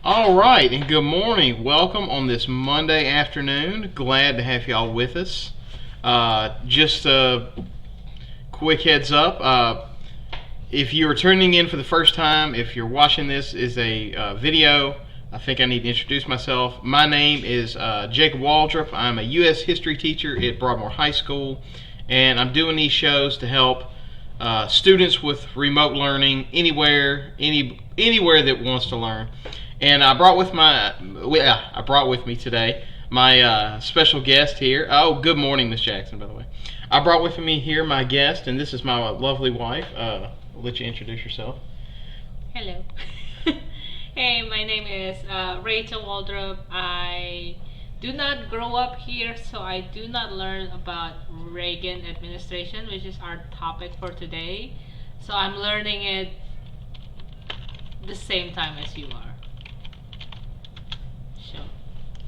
All right, and good morning. Welcome on this Monday afternoon. Glad to have y'all with us. Just a quick heads up. If you're tuning in for the first time, if you're watching this is a video, I think I need to introduce myself. My name is Jacob Waldrop. I'm a U.S. history teacher at Broadmoor High School, and I'm doing these shows to help students with remote learning anywhere that wants to learn. And I brought with me today my special guest here. Oh, good morning, Miss Jackson, by the way. I brought with me here my guest, and this is my lovely wife. I'll let you introduce yourself. Hello. Hey, my name is Rachel Waldrop. I do not grow up here, so I do not learn about Reagan Administration, which is our topic for today. So I'm learning it the same time as you are.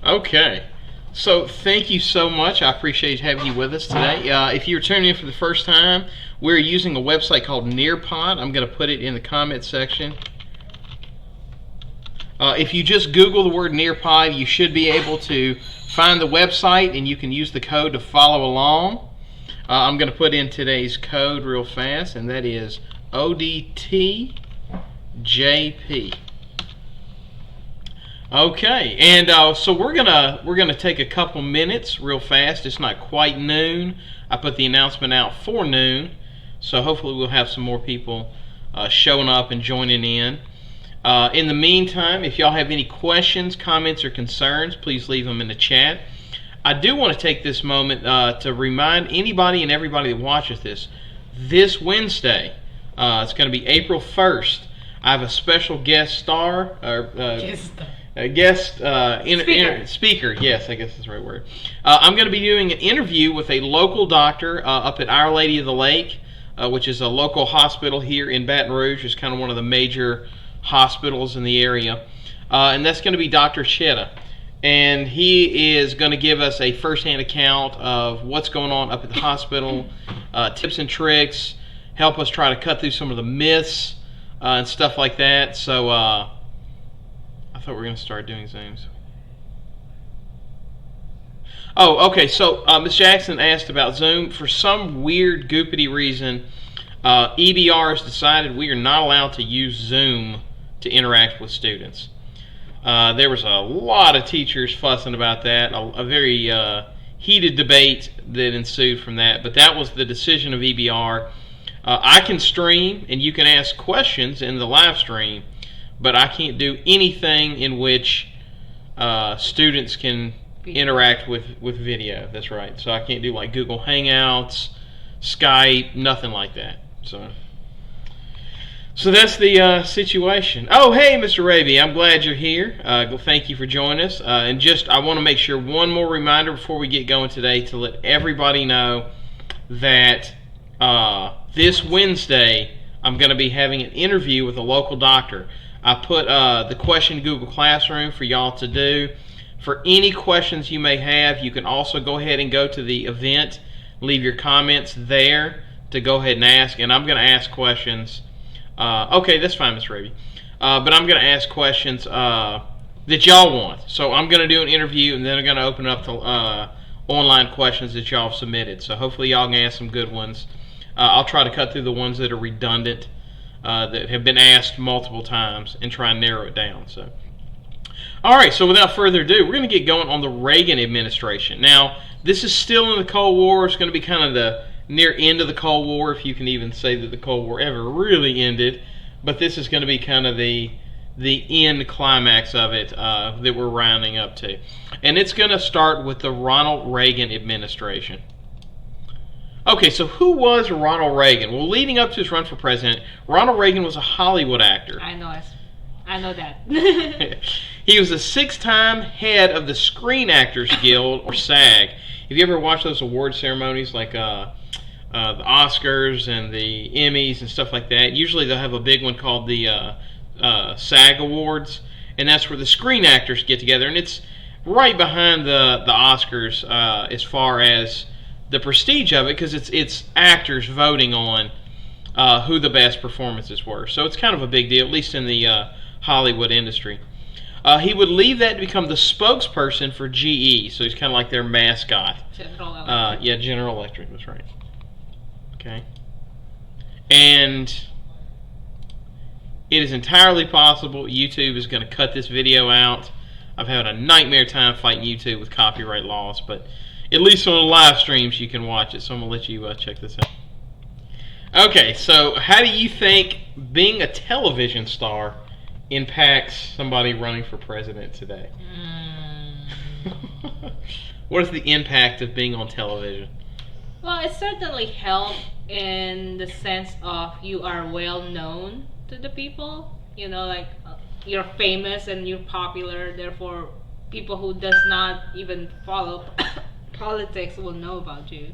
Okay, so thank you so much. I appreciate having you with us today. If you're tuning in for the first time, we're using a website called Nearpod. I'm going to put it in the comment section. If you just Google the word Nearpod, you should be able to find the website, and you can use the code to follow along. I'm going to put in today's code real fast, and that is ODTJP. Okay, and so we're gonna take a couple minutes real fast. It's not quite noon. I put the announcement out for noon, so hopefully we'll have some more people showing up and joining in. In the meantime, if y'all have any questions, comments, or concerns, please leave them in the chat. I do want to take this moment to remind anybody and everybody that watches this Wednesday, it's going to be April 1st. I have a special guest star. Speaker. Yes, I guess that's the right word. I'm going to be doing an interview with a local doctor up at Our Lady of the Lake, which is a local hospital here in Baton Rouge. It's kind of one of the major hospitals in the area. And that's going to be Dr. Chetta. And he is going to give us a first-hand account of what's going on up at the hospital, tips and tricks, help us try to cut through some of the myths and stuff like that. So, I thought we were going to start doing Zooms. Oh, okay. So Ms. Jackson asked about Zoom. For some weird goopity reason, EBR has decided we are not allowed to use Zoom to interact with students. There was a lot of teachers fussing about that, a very heated debate that ensued from that, but that was the decision of EBR. I can stream, and you can ask questions in the live stream, but I can't do anything in which students can interact with video. That's right. So I can't do like Google Hangouts, Skype, nothing like that. So that's the situation. Oh, hey, Mr. Raby, I'm glad you're here. Thank you for joining us. And just, I want to make sure one more reminder before we get going today to let everybody know that this Wednesday I'm going to be having an interview with a local doctor. I put the question in Google Classroom for y'all to do. For any questions you may have, you can also go ahead and go to the event, leave your comments there to go ahead and ask. And I'm going to ask questions. Okay, that's fine, Ms. Raby. But I'm going to ask questions that y'all want. So I'm going to do an interview, and then I'm going to open up to online questions that y'all have submitted. So hopefully y'all can ask some good ones. I'll try to cut through the ones that are redundant, that have been asked multiple times, and try and narrow it down. So, all right, so without further ado, we're going to get going on the Reagan administration. Now, this is still in the Cold War. It's going to be kind of the near end of the Cold War, if you can even say that the Cold War ever really ended. But this is going to be kind of the end climax of it that we're rounding up to. And it's going to start with the Ronald Reagan administration. Okay, so who was Ronald Reagan? Well, leading up to his run for president, Ronald Reagan was a Hollywood actor. I know that. He was a 6-time head of the Screen Actors Guild, or SAG. Have you ever watched those award ceremonies like the Oscars and the Emmys and stuff like that? Usually they'll have a big one called the SAG Awards, and that's where the screen actors get together. And it's right behind the Oscars as far as the prestige of it, because it's actors voting on who the best performances were. So it's kind of a big deal, at least in the Hollywood industry. He would leave that to become the spokesperson for GE, so he's kind of like their mascot. General Electric. Yeah, General Electric, that's right. Okay. And it is entirely possible YouTube is going to cut this video out. I've had a nightmare time fighting YouTube with copyright laws, but at least on the live streams you can watch it, so I'm going to let you check this out. Okay, so how do you think being a television star impacts somebody running for president today? What is the impact of being on television? Well, it certainly helped in the sense of you are well known to the people. You know, like you're famous and you're popular, therefore people who does not even follow politics will know about you.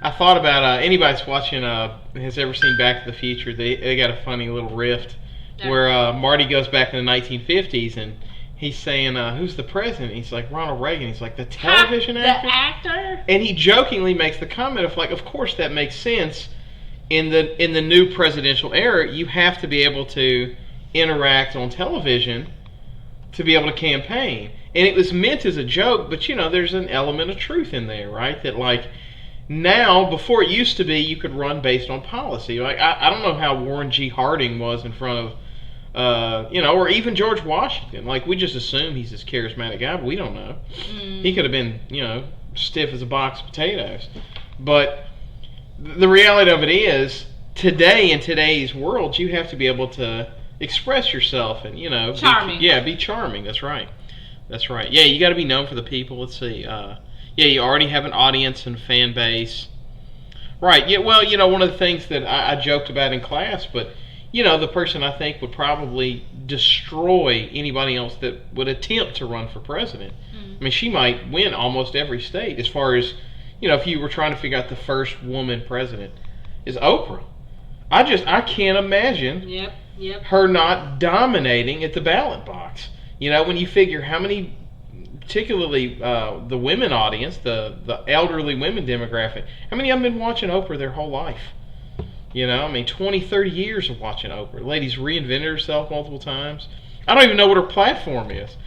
I thought about anybody that's watching has ever seen Back to the Future. They got a funny little rift where Marty goes back in the 1950s and he's saying, "Who's the president?" He's like, "Ronald Reagan." He's like, "The television actor?" The actor? And he jokingly makes the comment of like, "Of course that makes sense. In the new presidential era, you have to be able to interact on television to be able to campaign." And it was meant as a joke, but you know, there's an element of truth in there, right? That like. Now, before it used to be, you could run based on policy. Like I don't know how Warren G. Harding was in front of, or even George Washington. Like we just assume he's this charismatic guy, but we don't know. He could have been, stiff as a box of potatoes. But the reality of it is, today in today's world, you have to be able to express yourself and charming. Be charming. That's right. That's right. Yeah, you got to be known for the people. Let's see. Yeah, you already have an audience and fan base. Right, yeah, well, one of the things that I joked about in class, but, the person I think would probably destroy anybody else that would attempt to run for president. I mean, she might win almost every state as far as, if you were trying to figure out the first woman president, is Oprah. I can't imagine her not dominating at the ballot box. When you figure how many... particularly the women audience, the elderly women demographic. How many of them have been watching Oprah their whole life? 20, 30 years of watching Oprah. The lady's reinvented herself multiple times. I don't even know what her platform is.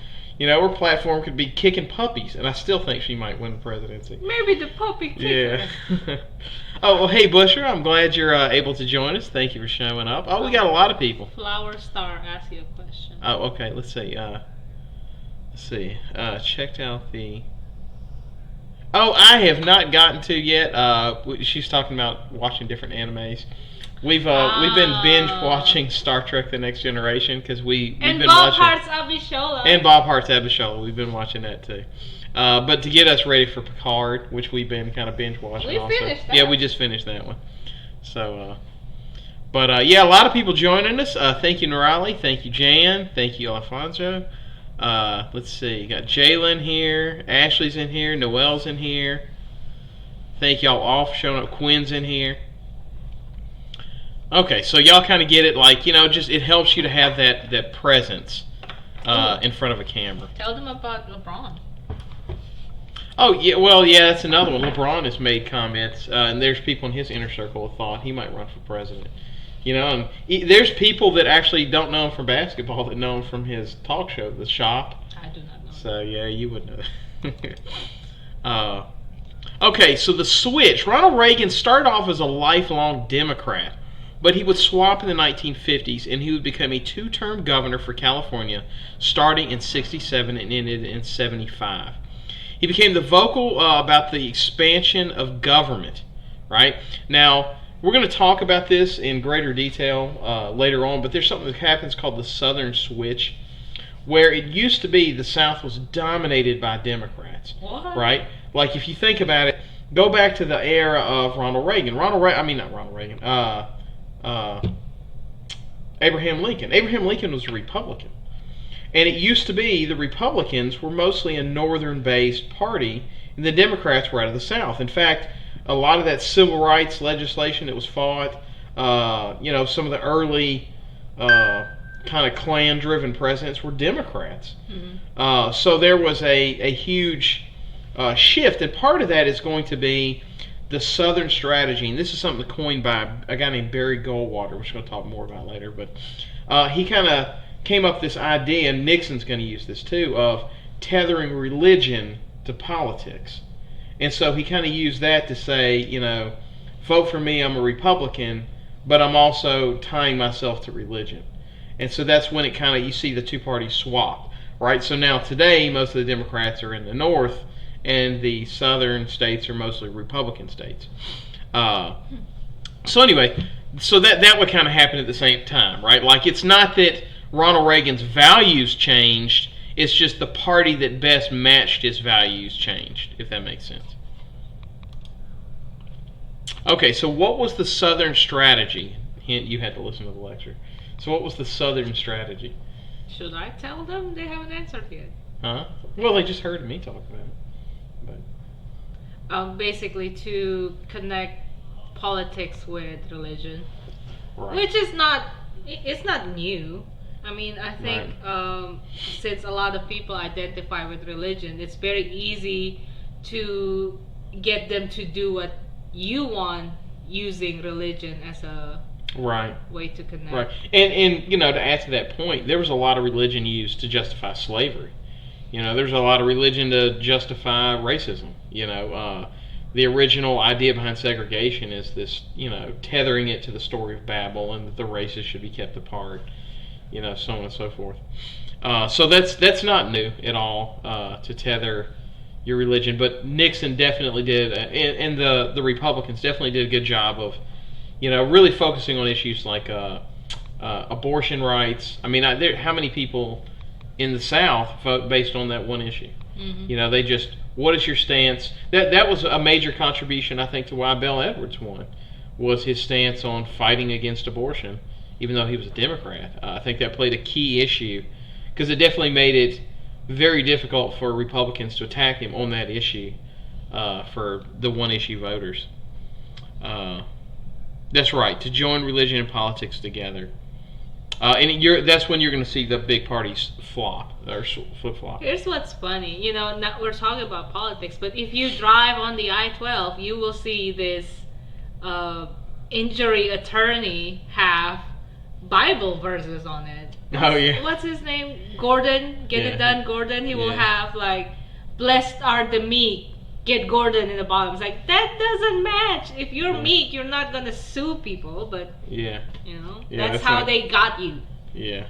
Her platform could be kicking puppies, and I still think she might win the presidency. Maybe the puppy kicker. Yeah. Oh, well, hey, Busher, I'm glad you're able to join us. Thank you for showing up. Oh, we got a lot of people. Flower Star asked you a question. Oh, okay, let's see. Checked out the... Oh, I have not gotten to yet. She's talking about watching different animes. We've been binge watching Star Trek: The Next Generation because we've been watching. And Bob Hart's Abishola. And Bob Hart's Abishola. We've been watching that too. But to get us ready for Picard, which we've been kind of binge watching. We also. Finished that. Yeah, we just finished that one. So, yeah, a lot of people joining us. Thank you, Norali. Thank you, Jan. Thank you, Alfonso. Let's see, you got Jalen here, Ashley's in here, Noelle's in here. Thank y'all all for showing up. Quinn's in here. Okay, so y'all kind of get it, like, just it helps you to have that presence in front of a camera. Tell them about LeBron. Oh, yeah, well, yeah, that's another one. LeBron has made comments, and there's people in his inner circle of thought he might run for president. And there's people that actually don't know him from basketball that know him from his talk show, The Shop. I do not know. So, yeah, you would know that. Okay, so the switch. Ronald Reagan started off as a lifelong Democrat, but he would swap in the 1950s, and he would become a two-term governor for California, starting in 67 and ended in 75. He became the vocal about the expansion of government, right? Now, we're going to talk about this in greater detail later on, but there's something that happens called the Southern Switch, where it used to be the South was dominated by Democrats, right? Like, if you think about it, go back to the era of Ronald Reagan. Abraham Lincoln. Abraham Lincoln was a Republican. And it used to be the Republicans were mostly a northern-based party, and the Democrats were out of the South. In fact, a lot of that civil rights legislation that was fought, some of the early kind of Klan-driven presidents were Democrats. Mm-hmm. So there was a huge shift, and part of that is going to be the Southern strategy, and this is something coined by a guy named Barry Goldwater, which we're going to talk more about later, but he kind of came up with this idea, and Nixon's going to use this too, of tethering religion to politics. And so he kind of used that to say, vote for me, I'm a Republican, but I'm also tying myself to religion. And so that's when you see the two parties swap, right? So now today, most of the Democrats are in the North, and the southern states are mostly Republican states. So anyway, so that would kind of happen at the same time, right? Like, it's not that Ronald Reagan's values changed, it's just the party that best matched his values changed, if that makes sense. Okay, so what was the Southern strategy? Hint, you had to listen to the lecture. So what was the Southern strategy? Should I tell them? They haven't answered yet. Huh? Well, they just heard me talk about it. But. Basically to connect politics with religion. Right. Which is not, it's not new. I mean, I think since a lot of people identify with religion, it's very easy to get them to do what you want using religion as a way to connect. Right. And to add to that point, there was a lot of religion used to justify slavery. There's a lot of religion to justify racism. The original idea behind segregation is this, tethering it to the story of Babel and that the races should be kept apart. So on and so forth. So that's not new at all, to tether your religion. But Nixon definitely did, and the Republicans definitely did a good job of, really focusing on issues like abortion rights. I mean, how many people in the South vote based on that one issue? Mm-hmm. They just, what is your stance? That was a major contribution, I think, to why Bell Edwards won, was his stance on fighting against abortion. Even though he was a Democrat, I think that played a key issue, because it definitely made it very difficult for Republicans to attack him on that issue, for the one-issue voters. That's right, to join religion and politics together. And that's when you're going to see the big parties flop, or flip-flop. Here's what's funny. We're talking about politics, but if you drive on the I-12, you will see this injury attorney have Bible verses on it. What's his name? Gordon. Get it done, Gordon. He will have like, blessed are the meek. Get Gordon in the bottom. It's like, that doesn't match. If you're meek, you're not gonna sue people. But that's how they got you. Yeah.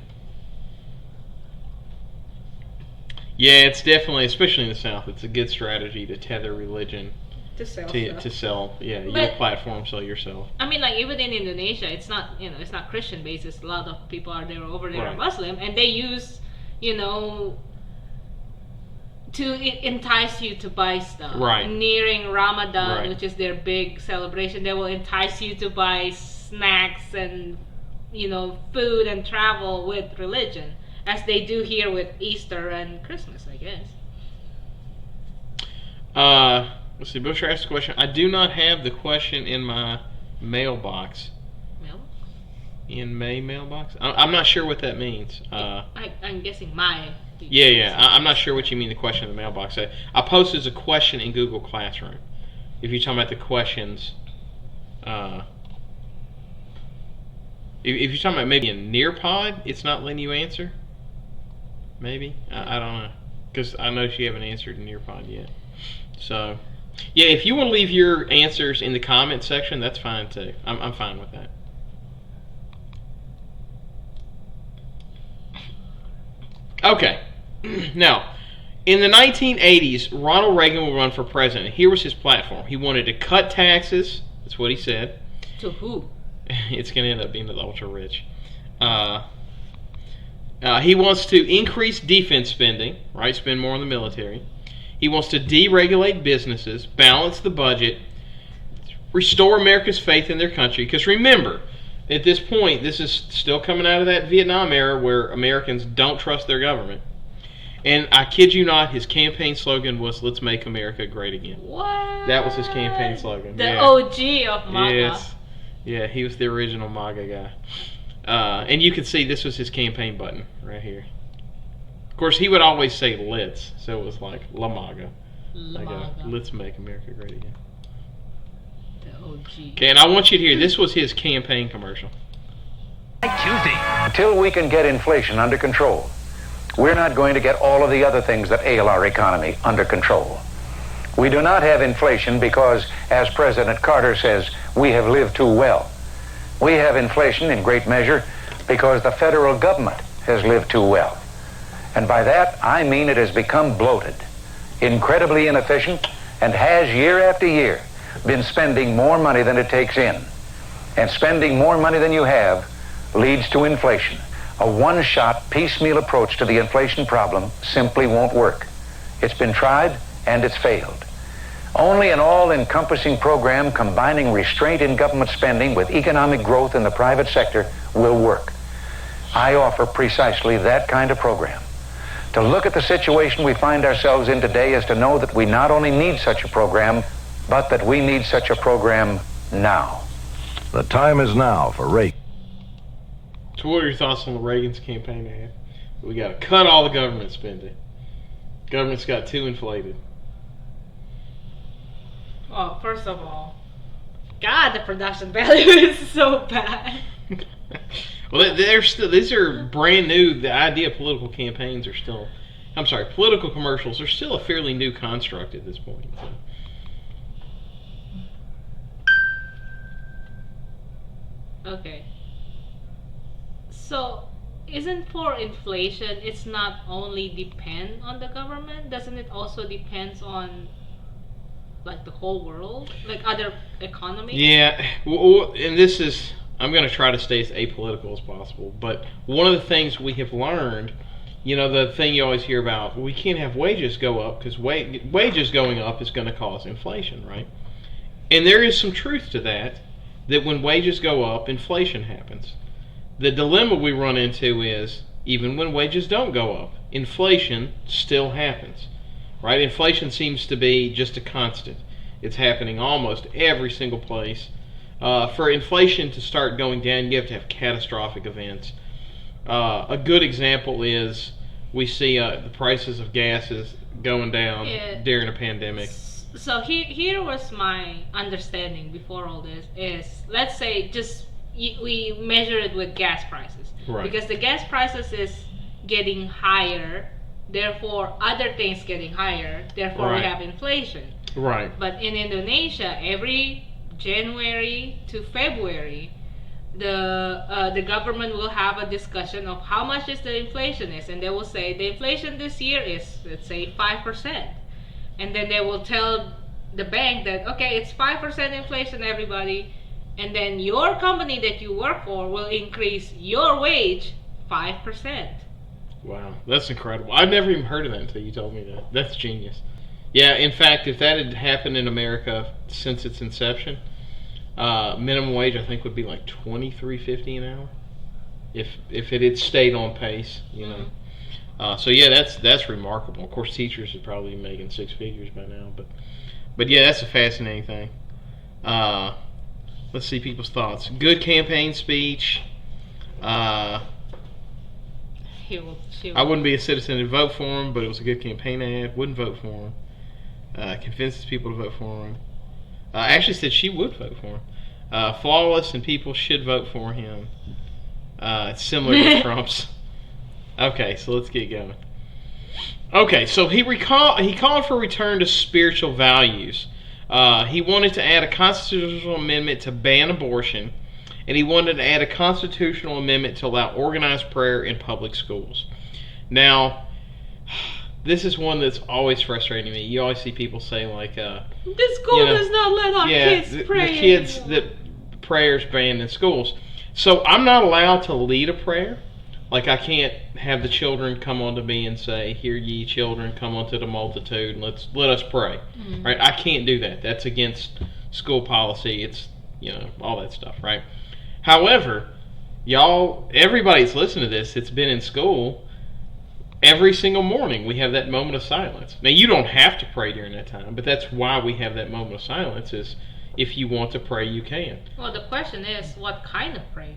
Yeah, it's definitely, especially in the South, it's a good strategy to tether religion. To sell, your platform, sell yourself. I mean, like, even in Indonesia, it's not, it's not Christian based. It's a lot of people over there are Muslim, and they use, to entice you to buy stuff. Right. Nearing Ramadan, which is their big celebration, they will entice you to buy snacks and, food and travel with religion, as they do here with Easter and Christmas, I guess. Let's see, Busher asked a question. I do not have the question in my mailbox. Mailbox? In May mailbox? I'm not sure what that means. I'm guessing my. I'm not sure what you mean, the question in the mailbox. I posted a question in Google Classroom. If you're talking about the questions, if you're talking about maybe a Nearpod, it's not letting you answer? Maybe? I don't know. Because I know you haven't answered Nearpod yet. So, yeah, if you want to leave your answers in the comment section, that's fine too. I'm fine with that. Okay. Now, in the 1980s, Ronald Reagan would run for president. Here was his platform. He wanted to cut taxes. That's what he said. To who? It's going to end up being to the ultra-rich. He wants to increase defense spending, right? Spend more on the military. He wants to deregulate businesses, balance the budget, restore America's faith in their country. Because remember, at this point, this is still coming out of that Vietnam era where Americans don't trust their government. And I kid you not, his campaign slogan was, "Let's make America great again." What? That was his campaign slogan. The OG of MAGA. Yes. Yeah, he was the original MAGA guy. And you can see this was his campaign button right here. Of course, he would always say "let's," so it was like La MAGA. Let's make America great again. The OG. Okay, and I want you to hear, this was his campaign commercial. Tuesday. Until we can get inflation under control, we're not going to get all of the other things that ail our economy under control. We do not have inflation because, as President Carter says, we have lived too well. We have inflation in great measure because the federal government has lived too well. And by that, I mean it has become bloated, incredibly inefficient, and has year after year been spending more money than it takes in. And spending more money than you have leads to inflation. A one-shot, piecemeal approach to the inflation problem simply won't work. It's been tried and it's failed. Only an all-encompassing program combining restraint in government spending with economic growth in the private sector will work. I offer precisely that kind of program. To look at the situation we find ourselves in today is to know that we not only need such a program, but that we need such a program now. The time is now for Reagan. So what are your thoughts on the Reagan's campaign ad? We got to cut all the government spending. Government's got too inflated. Well, first of all, God, the production value is so bad. Well, they're still, these are brand new. The idea of political campaigns are still, political commercials are still a fairly new construct at this point. So. Okay. So, isn't for inflation, it's not only depend on the government? Doesn't it also depends on like the whole world, like other economies? Yeah, and this is, I'm going to try to stay as apolitical as possible, but one of the things we have learned, the thing you always hear about, we can't have wages go up because wages going up is going to cause inflation, right? And there is some truth to that when wages go up, inflation happens. The dilemma we run into is, even when wages don't go up, inflation still happens, right? Inflation seems to be just a constant. It's happening almost every single place. For inflation to start going down, you have to have catastrophic events. A good example is we see the prices of gases going down during a pandemic. So here was my understanding before all this is, let's say we measure it with gas prices. Right. Because the gas prices is getting higher, therefore other things getting higher, therefore Right. we have inflation. Right. But in Indonesia, every January to February, the government will have a discussion of how much is the inflation is, and they will say the inflation this year is, let's say, 5%. And then they will tell the bank that, okay, it's 5% inflation, everybody, and then your company that you work for will increase your wage 5%. Wow, that's incredible. I've never even heard of that until you told me that. That's genius. Yeah, in fact, if that had happened in America since its inception, minimum wage I think would be like $23.50 an hour. If it had stayed on pace, So yeah, that's remarkable. Of course, teachers would probably be making six figures by now, but yeah, that's a fascinating thing. Let's see people's thoughts. Good campaign speech. I wouldn't be a citizen to vote for him, but it was a good campaign ad. Wouldn't vote for him. Convinces people to vote for him. Actually said she would vote for him. Flawless, and people should vote for him. It's similar to Trump's. Okay, so let's get going. Okay, so he called for a return to spiritual values. He wanted to add a constitutional amendment to ban abortion, and he wanted to add a constitutional amendment to allow organized prayer in public schools. Now, this is one that's always frustrating me. You always see people say like, "The school does not let our kids pray." The kids that prayers banned in schools. So I'm not allowed to lead a prayer. Like, I can't have the children come onto me and say, "Hear ye children, come unto the multitude, and let us pray." Mm-hmm. Right? I can't do that. That's against school policy. It's, all that stuff, right? However, everybody that's listening to this, it's been in school, every single morning we have that moment of silence. Now, you don't have to pray during that time, but that's why we have that moment of silence, is if you want to pray, you can. Well, the question is, what kind of prayer?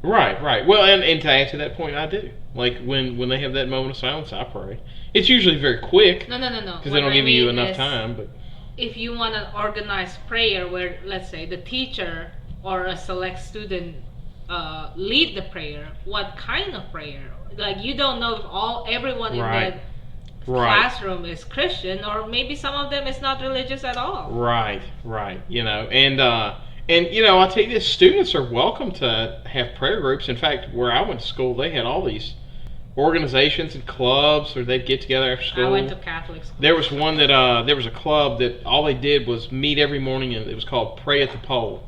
Right. Well, and to answer that point, I do. Like, when they have that moment of silence, I pray. It's usually very quick. No. Because they don't give you enough time. But if you want an organized prayer where, let's say, the teacher or a select student lead the prayer, what kind of prayer. Like, you don't know if everyone in that classroom is Christian, or maybe some of them is not religious at all. Right. You know, and you know, I'll tell you this: students are welcome to have prayer groups. In fact, where I went to school, they had all these organizations and clubs where they'd get together after school. I went to Catholic school. There was one that there was a club that all they did was meet every morning, and it was called Pray at the Pole,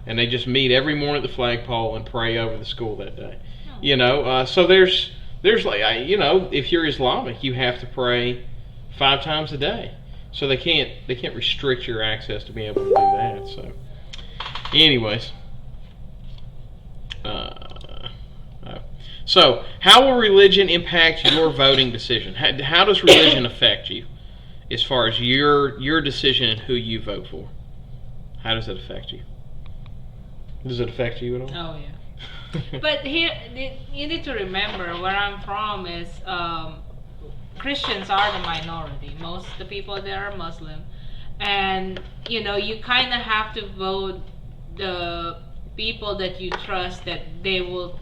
and they just meet every morning at the flagpole and pray over the school that day. Oh. You know, so there's like, you know, if you're Islamic, you have to pray 5 times a day, so they can't restrict your access to being able to do that. So, anyways. So, how will religion impact your voting decision? How does religion affect you as far as your decision and who you vote for? How does it affect you? Does it affect you at all? Oh, yeah. But here, you need to remember where I'm from is Christians are the minority. Most of the people there are Muslim. And, you know, you kind of have to vote the people that you trust that they will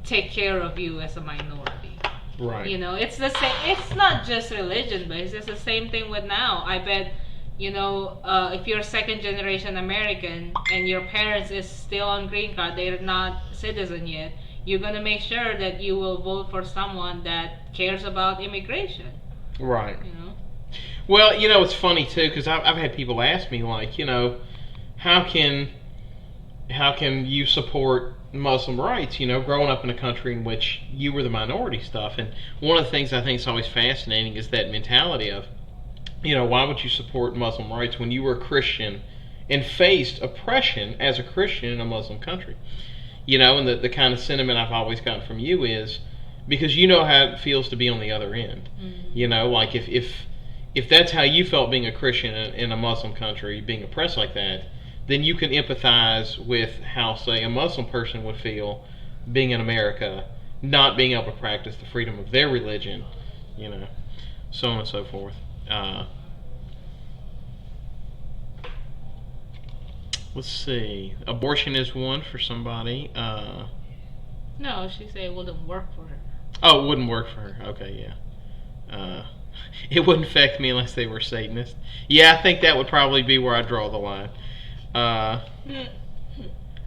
take care of you as a minority. Right. You know, it's the same. It's not just religion based. It's the same thing with now. I bet, you know, if you're second generation American and your parents is still on green card, they're not citizen yet, you're gonna make sure that you will vote for someone that cares about immigration. Right. You know. Well, you know, it's funny too, because I've had people ask me, like, you know, how can you support Muslim rights, you know, growing up in a country in which you were the minority stuff. And one of the things I think is always fascinating is that mentality of, you know, why would you support Muslim rights when you were a Christian and faced oppression as a Christian in a Muslim country? You know, and the kind of sentiment I've always gotten from you is because you know how it feels to be on the other end. Mm-hmm. You know, like if that's how you felt being a Christian in a Muslim country, being oppressed like that, then you can empathize with how, say, a Muslim person would feel being in America, not being able to practice the freedom of their religion, you know, so on and so forth. Let's see. Abortion is one for somebody. No, she said it wouldn't work for her. Oh, it wouldn't work for her. Okay, yeah. It wouldn't affect me unless they were Satanists. Yeah, I think that would probably be where I draw the line.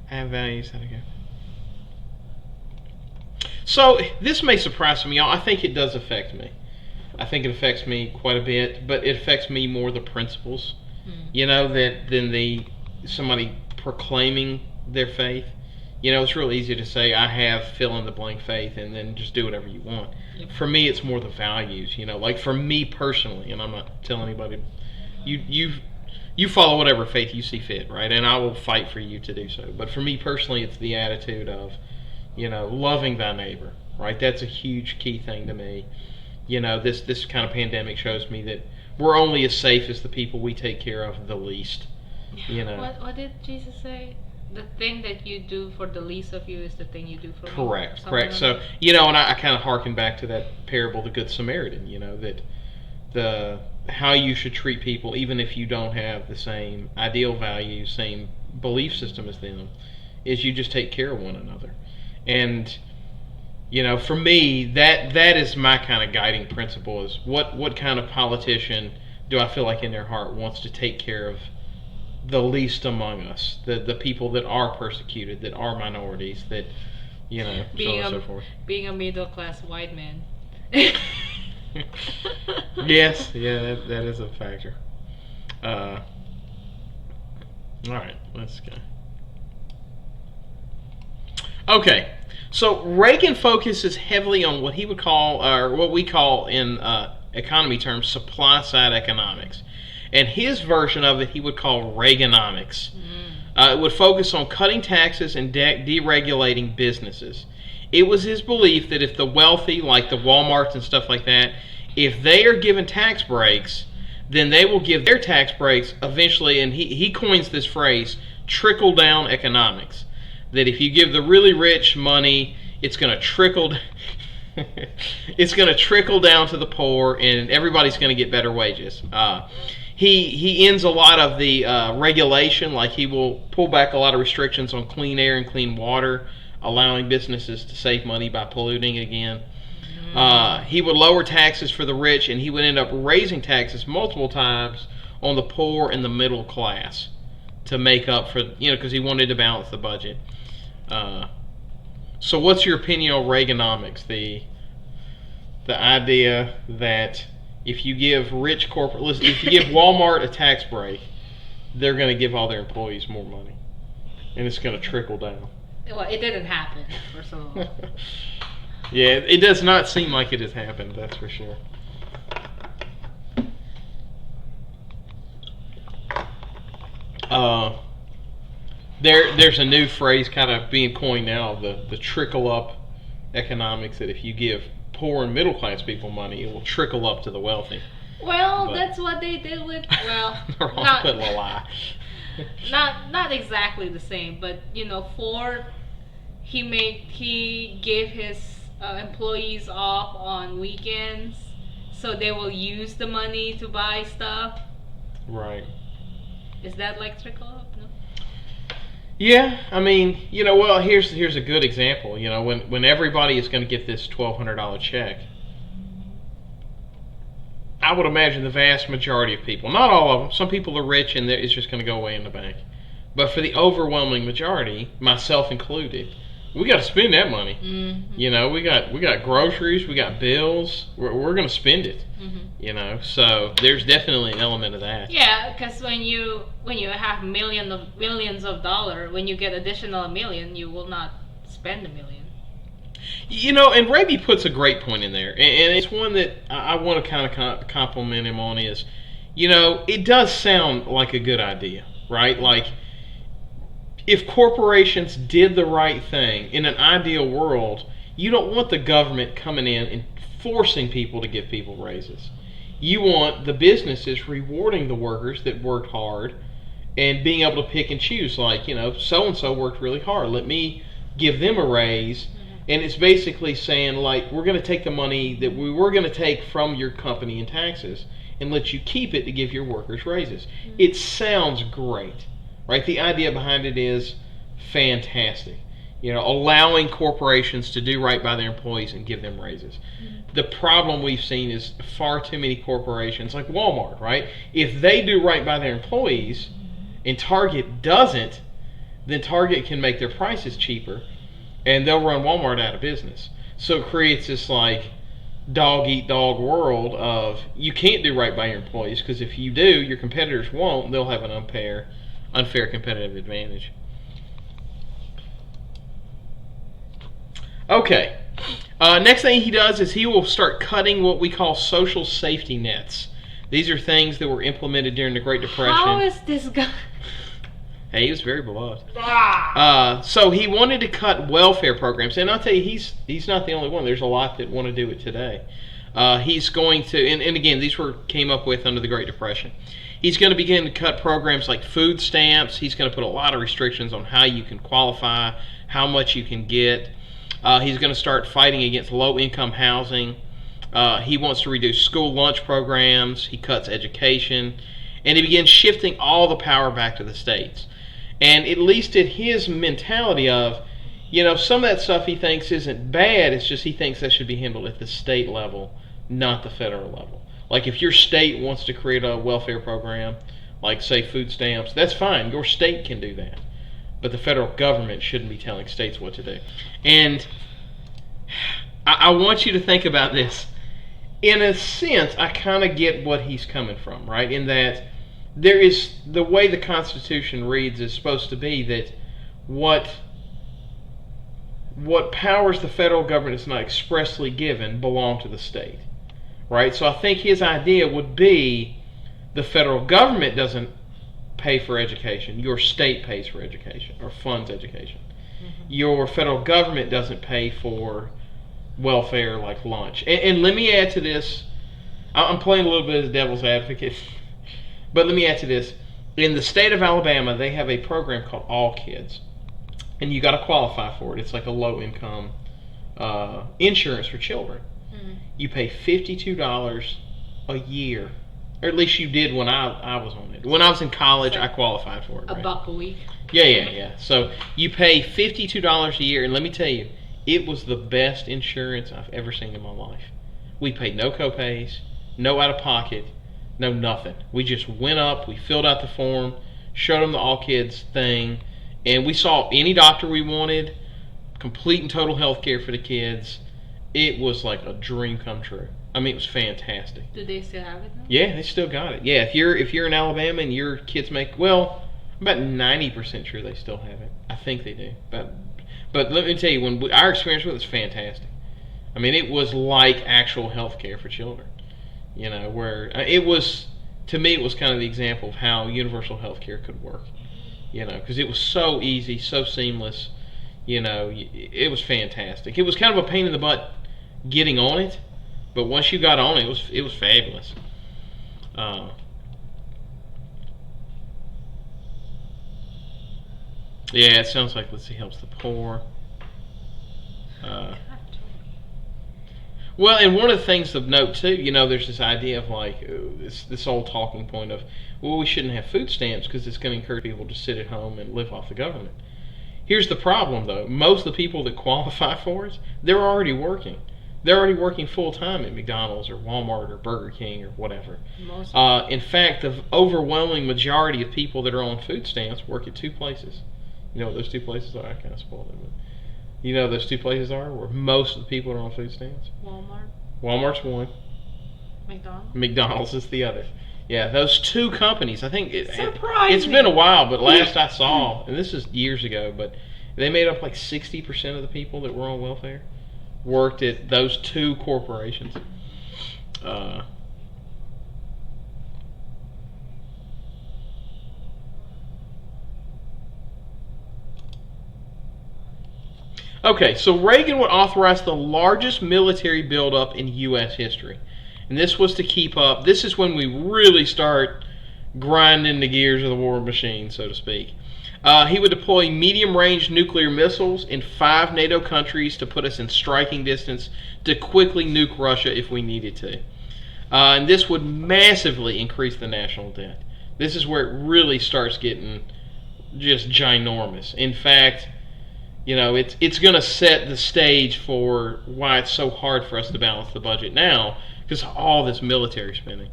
Have values, how to go. So, this may surprise some of y'all. I think it does affect me. I think it affects me quite a bit, but it affects me more the principles, you know, than somebody proclaiming their faith. You know, it's real easy to say, I have fill in the blank faith, and then just do whatever you want. Yep. For me, it's more the values, you know, like for me personally, and I'm not telling anybody, you follow whatever faith you see fit, right? And I will fight for you to do so. But for me personally, it's the attitude of, you know, loving thy neighbor, right? That's a huge key thing to me. You know, this kind of pandemic shows me that we're only as safe as the people we take care of the least. You know. What did Jesus say? The thing that you do for the least of you is the thing you do for me. Correct. So, you know, and I kind of harken back to that parable, the Good Samaritan, you know, that how you should treat people, even if you don't have the same ideal values, same belief system as them, is you just take care of one another. And, you know, for me, that is my kind of guiding principle, is what kind of politician do I feel like in their heart wants to take care of the least among us, the people that are persecuted, that are minorities, that, you know, so on and so forth. Being a middle-class white man. Yes, yeah, that is a factor. All right, let's go. Okay, so Reagan focuses heavily on what he would call, or what we call in economy terms, supply-side economics. And his version of it he would call Reaganomics. It would focus on cutting taxes and deregulating businesses. It was his belief that if the wealthy, like the Walmarts and stuff like that, if they are given tax breaks, then they will give their tax breaks eventually, and he coins this phrase, trickle-down economics. That if you give the really rich money, it's going to trickle it's going to trickle down to the poor, and everybody's going to get better wages. he ends a lot of the regulation, like he will pull back a lot of restrictions on clean air and clean water, allowing businesses to save money by polluting again. He would lower taxes for the rich, and he would end up raising taxes multiple times on the poor and the middle class to make up for, because he wanted to balance the budget. So what's your opinion on Reaganomics, the idea that if you give if you give Walmart a tax break, they're going to give all their employees more money, and it's going to trickle down? Well, it didn't happen, first of all. Yeah, it does not seem like it has happened, that's for sure. There's a new phrase kind of being coined now, the trickle up economics, that if you give poor and middle class people money, it will trickle up to the wealthy. Well, that's what they did with, not exactly the same, but Ford, he gave his employees off on weekends, so they will use the money to buy stuff. Right. Is that like trickle up? No. Yeah, I mean, well, here's a good example. When everybody is going to get this $1,200 check, I would imagine the vast majority of people, not all of them, some people are rich and it's just going to go away in the bank. But for the overwhelming majority, myself included, we got to spend that money. Mm-hmm. We got groceries, we got bills. We're going to spend it. Mm-hmm. So there's definitely an element of that. Yeah, because when you have millions of dollars, when you get additional $1 million, you will not spend $1 million. And Raby puts a great point in there, and it's one that I want to kind of compliment him on. Is, it does sound like a good idea, right? Like, if corporations did the right thing in an ideal world, you don't want the government coming in and forcing people to give people raises. You want the businesses rewarding the workers that worked hard and being able to pick and choose, like, so-and-so worked really hard, let me give them a raise. And it's basically saying, like, we're going to take the money that we were going to take from your company in taxes and let you keep it to give your workers raises. Mm-hmm. It sounds great, right? The idea behind it is fantastic. Allowing corporations to do right by their employees and give them raises. Mm-hmm. The problem we've seen is far too many corporations, like Walmart, right? If they do right by their employees and Target doesn't, then Target can make their prices cheaper, and they'll run Walmart out of business. So it creates this like dog-eat-dog world of you can't do right by your employees, because if you do, your competitors won't, and they'll have an unfair competitive advantage. Okay. Next thing he does is he will start cutting what we call social safety nets. These are things that were implemented during the Great Depression. How is this guy? Hey, he was very beloved. So he wanted to cut welfare programs, and I'll tell you, he's not the only one. There's a lot that want to do it today. He's going to, and again, these came up with under the Great Depression. He's going to begin to cut programs like food stamps. He's going to put a lot of restrictions on how you can qualify, how much you can get. He's going to start fighting against low-income housing. He wants to reduce school lunch programs. He cuts education, and he begins shifting all the power back to the states. And at least in his mentality of, some of that stuff he thinks isn't bad, it's just he thinks that should be handled at the state level, not the federal level. Like if your state wants to create a welfare program, like say food stamps, that's fine. Your state can do that. But the federal government shouldn't be telling states what to do. And I want you to think about this. In a sense, I kind of get what he's coming from, right? In that there is, the way the Constitution reads is supposed to be that what powers the federal government is not expressly given belong to the state, right? So I think his idea would be the federal government doesn't pay for education, your state pays for education or funds education. Mm-hmm. Your federal government doesn't pay for welfare like lunch. And let me add to this, I'm playing a little bit of the devil's advocate. But let me add to this. In the state of Alabama, they have a program called All Kids. And you got to qualify for it. It's like a low-income insurance for children. Mm-hmm. You pay $52 a year Or at least you did when I was on it. When I was in college, I qualified for it. A buck a week. Yeah. So you pay $52 a year, and let me tell you, it was the best insurance I've ever seen in my life. We paid no copays, no out-of-pocket, no nothing. We just went up, we filled out the form, showed them the all kids thing, and we saw any doctor we wanted, complete and total health care for the kids. It was like a dream come true. I mean, it was fantastic. Do they still have it now? Yeah, they still got it. Yeah, if you're in Alabama and your kids make, well, I'm about 90% sure they still have it. I think they do. But let me tell you, our experience with it was fantastic. I mean, it was like actual health care for children. You know, where it was, to me, it was kind of the example of how universal health care could work. You know, because it was so easy, so seamless. You know, it was fantastic. It was kind of a pain in the butt getting on it, but once you got on it, it was fabulous. Yeah, it sounds like, let's see, helps the poor. Well, and one of the things of note too, you know, there's this idea of like this old talking point of, well, we shouldn't have food stamps because it's going to encourage people to sit at home and live off the government. Here's the problem, though. Most of the people that qualify for it, they're already working. They're already working full-time at McDonald's or Walmart or Burger King or whatever. In fact, the overwhelming majority of people that are on food stamps work at two places. You know what those two places are? I kind of spoiled it. But you know what those two places are where most of the people are on food stamps? Walmart. Walmart's one. McDonald's. McDonald's is the other. Yeah, those two companies. I think it's been a while, but last I saw, and this is years ago, but they made up like 60% of the people that were on welfare worked at those two corporations. Okay, so Reagan would authorize the largest military buildup in U.S. history. And this was to keep up. This is when we really start grinding the gears of the war machine, so to speak. He would deploy medium-range nuclear missiles in 5 NATO countries to put us in striking distance to quickly nuke Russia if we needed to. And this would massively increase the national debt. This is where it really starts getting just ginormous. In fact, you know, it's going to set the stage for why it's so hard for us to balance the budget now, because of all this military spending.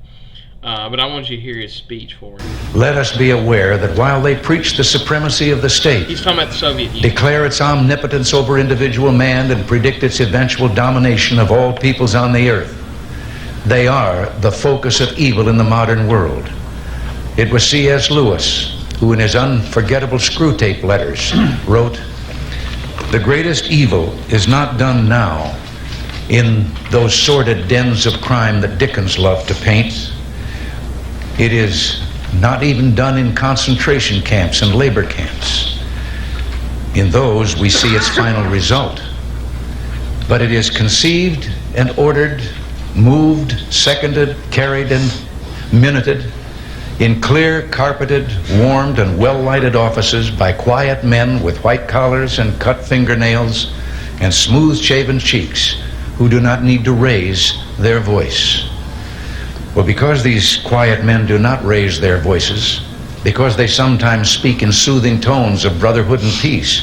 But I want you to hear his speech for him. Let us be aware that while they preach the supremacy of the state, he's talking about the Soviet Union, declare its omnipotence over individual man, and predict its eventual domination of all peoples on the earth, they are the focus of evil in the modern world. It was C.S. Lewis who, in his unforgettable Screwtape letters, wrote, "The greatest evil is not done now in those sordid dens of crime that Dickens loved to paint. It is not even done in concentration camps and labor camps. In those we see its final result. But it is conceived and ordered, moved, seconded, carried, and minuted in clear, carpeted, warmed, and well-lighted offices by quiet men with white collars and cut fingernails and smooth-shaven cheeks who do not need to raise their voice." Well, because these quiet men do not raise their voices, because they sometimes speak in soothing tones of brotherhood and peace,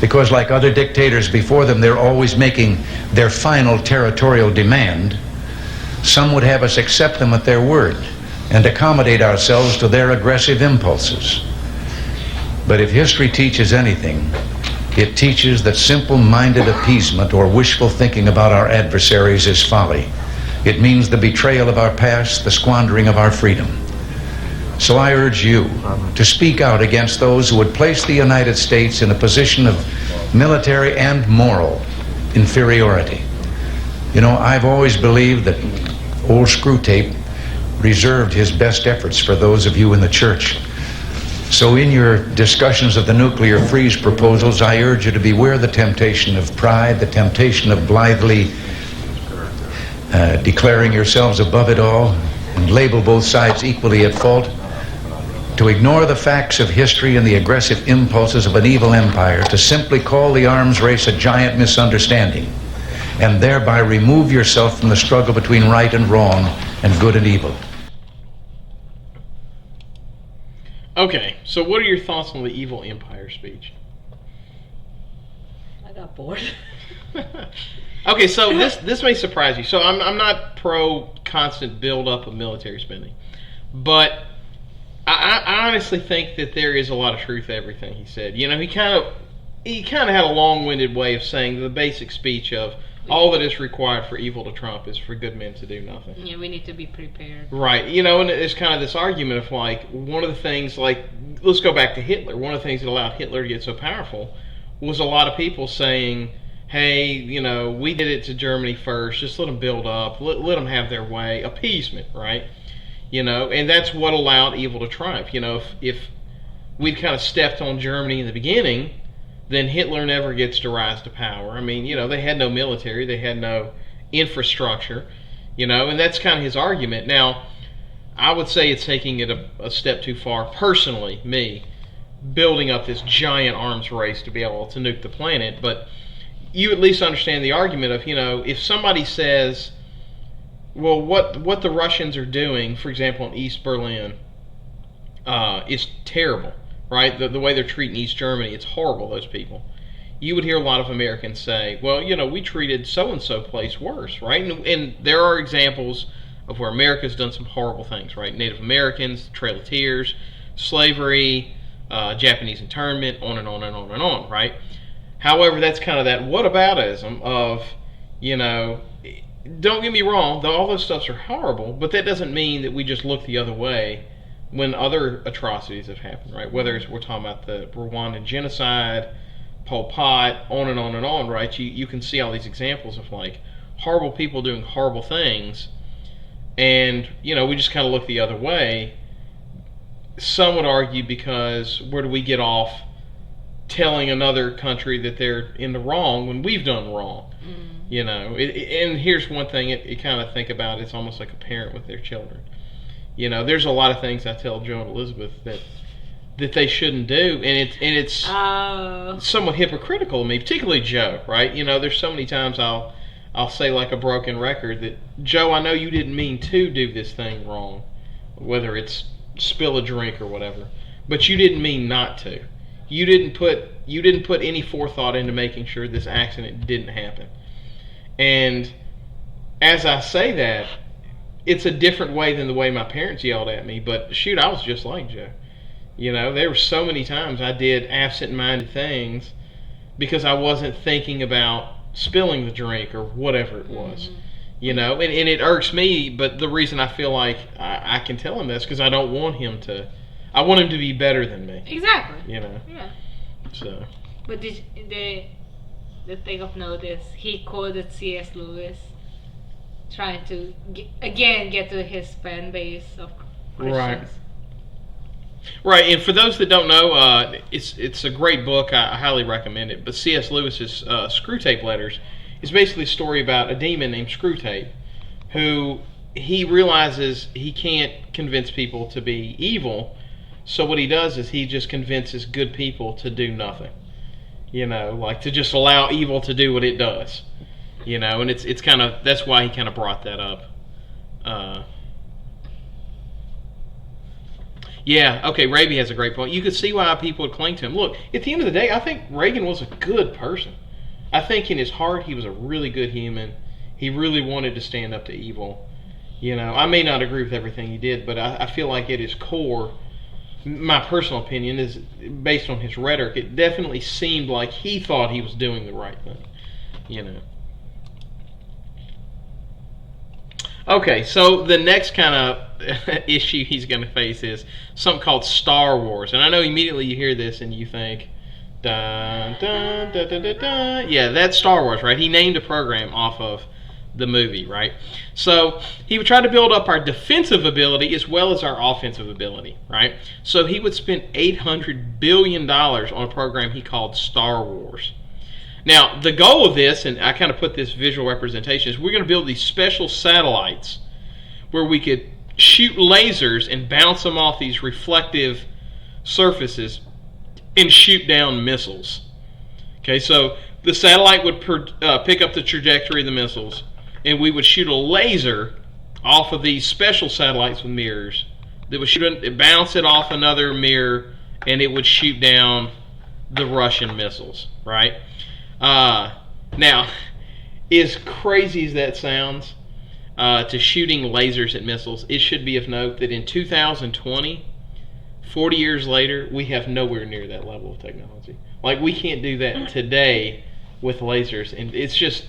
because like other dictators before them, they're always making their final territorial demand, some would have us accept them at their word and accommodate ourselves to their aggressive impulses. But if history teaches anything, it teaches that simple-minded appeasement or wishful thinking about our adversaries is folly. It means the betrayal of our past, the squandering of our freedom. So I urge you to speak out against those who would place the United States in a position of military and moral inferiority. You know, I've always believed that old Screwtape reserved his best efforts for those of you in the church. So in your discussions of the nuclear freeze proposals, I urge you to beware the temptation of pride, the temptation of blithely declaring yourselves above it all and label both sides equally at fault, to ignore the facts of history and the aggressive impulses of an evil empire, to simply call the arms race a giant misunderstanding, and thereby remove yourself from the struggle between right and wrong and good and evil. Okay, so what are your thoughts on the evil empire speech? I got bored. Okay, so this may surprise you. So I'm not pro constant build up of military spending, but I honestly think that there is a lot of truth to everything he said. You know, he kind of had a long-winded way of saying the basic speech of all that is required for evil to trump is for good men to do nothing. Yeah, we need to be prepared. Right. You know, and there's kind of this argument of like one of the things, like, let's go back to Hitler. One of the things that allowed Hitler to get so powerful was a lot of people saying, hey, you know, we did it to Germany first, just let them build up, let them have their way, appeasement, right? You know, and that's what allowed evil to triumph. You know, if we'd kind of stepped on Germany in the beginning, then Hitler never gets to rise to power. I mean, you know, they had no military, they had no infrastructure, you know, and that's kind of his argument. Now, I would say it's taking it a step too far, personally, me, building up this giant arms race to be able to nuke the planet, but you at least understand the argument of, you know, if somebody says, well, what the Russians are doing, for example, in East Berlin, is terrible, right? The way they're treating East Germany, it's horrible, those people. You would hear a lot of Americans say, well, you know, we treated so-and-so place worse, right? And there are examples of where America's done some horrible things, right? Native Americans, Trail of Tears, slavery, Japanese internment, on and on and on and on, right? However, that's kind of that whataboutism of, you know, don't get me wrong, all those stuffs are horrible, but that doesn't mean that we just look the other way when other atrocities have happened, right? Whether it's, we're talking about the Rwandan genocide, Pol Pot, on and on and on, right? You can see all these examples of like horrible people doing horrible things, and, you know, we just kind of look the other way. Some would argue because where do we get off telling another country that they're in the wrong when we've done wrong? You know, and here's one thing you kind of think about. It's almost like a parent with their children. You know, there's a lot of things I tell Joe and Elizabeth that they shouldn't do, and it's somewhat hypocritical of me, particularly Joe, right? You know, there's so many times I'll say like a broken record that, Joe, I know you didn't mean to do this thing wrong, whether it's spill a drink or whatever, but you didn't mean not to. You didn't put any forethought into making sure this accident didn't happen. And as I say that, it's a different way than the way my parents yelled at me, but shoot, I was just like Joe. You know, there were so many times I did absent-minded things because I wasn't thinking about spilling the drink or whatever it was. You know, and it irks me, but the reason I feel like I can tell him this because I don't want him to, I want him to be better than me. Exactly. You know? Yeah. So. But the thing of note is he quoted C.S. Lewis trying to get to his fan base of Christians. Right, and for those that don't know, it's a great book. I highly recommend it. But C.S. Lewis's Screwtape Letters is basically a story about a demon named Screwtape, who he realizes he can't convince people to be evil. So what he does is he just convinces good people to do nothing. You know, like to just allow evil to do what it does. You know, and it's kind of, that's why he kind of brought that up. Yeah, okay, Raby has a great point. You could see why people would cling to him. Look, at the end of the day, I think Reagan was a good person. I think in his heart he was a really good human. He really wanted to stand up to evil. You know, I may not agree with everything he did, but I feel like at his core, my personal opinion is based on his rhetoric, it definitely seemed like he thought he was doing the right thing. You know. Okay, so the next kind of issue he's going to face is something called Star Wars. And I know immediately you hear this and you think, dun, dun, dun, dun, dun, dun. Yeah, that's Star Wars, right? He named a program off of the movie, right? So he would try to build up our defensive ability as well as our offensive ability, right? So he would spend $800 billion on a program he called Star Wars. Now, the goal of this, and I kind of put this visual representation, is we're going to build these special satellites where we could shoot lasers and bounce them off these reflective surfaces and shoot down missiles. Okay, so the satellite would pick up the trajectory of the missiles, and we would shoot a laser off of these special satellites with mirrors that would bounce it off another mirror, and it would shoot down the Russian missiles, right? Now, as crazy as that sounds, to shooting lasers at missiles, it should be of note that in 2020, 40 years later, we have nowhere near that level of technology. Like, we can't do that today with lasers, and it's just,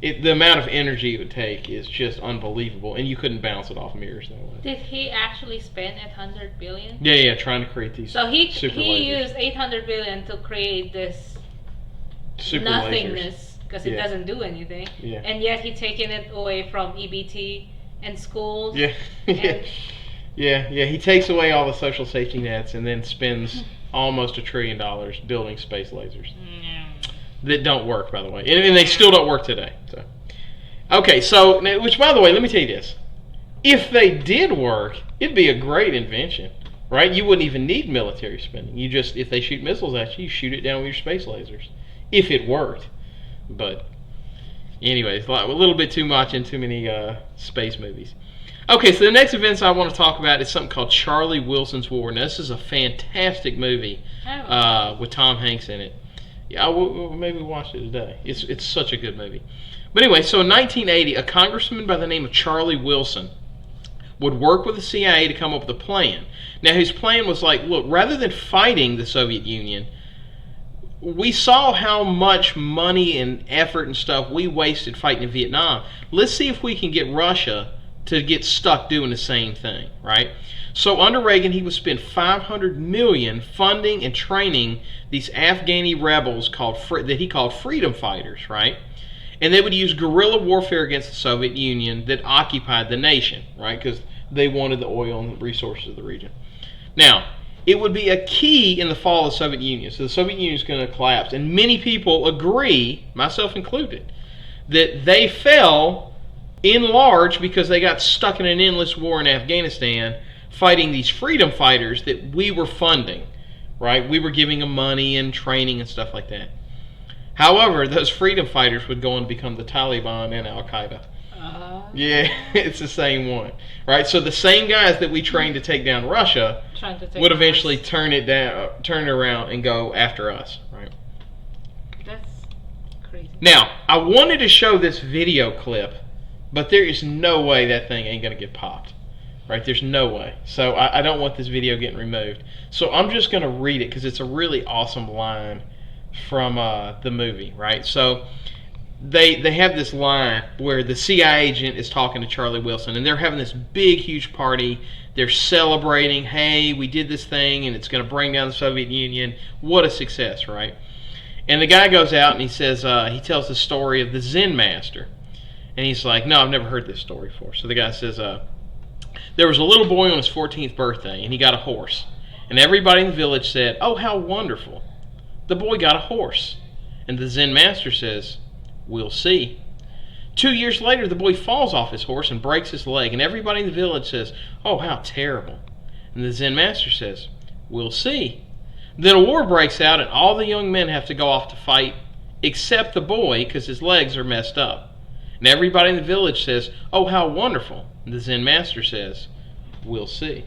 the amount of energy it would take is just unbelievable, and you couldn't bounce it off mirrors that way. Did he actually spend 800 billion? Yeah, trying to create these So he super lasers. used 800 billion to create this Super nothingness because it Yeah. doesn't do anything. Yeah. And yet he taken it away from EBT and schools. Yeah. And Yeah, he takes away all the social safety nets and then spends almost $1 trillion building space lasers that don't work, by the way, and they still don't work today. So, okay, so which, by the way, let me tell you this: if they did work, it'd be a great invention, right? You wouldn't even need military spending. You just, if they shoot missiles at you, you shoot it down with your space lasers. If it worked, but anyways, a little bit too much in too many space movies. Okay, so the next events I want to talk about is something called Charley Wilson's War. Now, this is a fantastic movie with Tom Hanks in it. Yeah, we'll maybe watch it today. It's such a good movie. But anyway, so in 1980, a congressman by the name of Charley Wilson would work with the CIA to come up with a plan. Now, his plan was like, look, rather than fighting the Soviet Union, we saw how much money and effort and stuff we wasted fighting in Vietnam. Let's see if we can get Russia to get stuck doing the same thing, right? So under Reagan, he would spend $500 million funding and training these Afghani rebels that he called freedom fighters, right? And they would use guerrilla warfare against the Soviet Union that occupied the nation, right? Because they wanted the oil and the resources of the region. Now, it would be a key in the fall of the Soviet Union. So the Soviet Union is going to collapse. And many people agree, myself included, that they fell in large because they got stuck in an endless war in Afghanistan fighting these freedom fighters that we were funding, right? We were giving them money and training and stuff like that. However, those freedom fighters would go on to become the Taliban and Al-Qaeda. Yeah, it's the same one, right? So the same guys that we trained to take down Russia would eventually turn it around and go after us, right? That's crazy. Now, I wanted to show this video clip, but there is no way that thing ain't going to get popped, right? There's no way. So I don't want this video getting removed. So I'm just going to read it because it's a really awesome line from the movie, right? So they have this line where the CIA agent is talking to Charley Wilson, and they're having this big, huge party. They're celebrating, hey, we did this thing, and it's going to bring down the Soviet Union. What a success, right? And the guy goes out and he says, he tells the story of the Zen Master. And he's like, no, I've never heard this story before. So the guy says, there was a little boy on his 14th birthday, and he got a horse. And everybody in the village said, oh, how wonderful. The boy got a horse. And the Zen Master says, we'll see. 2 years later, the boy falls off his horse and breaks his leg. And everybody in the village says, oh, how terrible. And the Zen Master says, we'll see. Then a war breaks out, and all the young men have to go off to fight, except the boy, because his legs are messed up. And everybody in the village says, oh, how wonderful. And the Zen Master says, we'll see.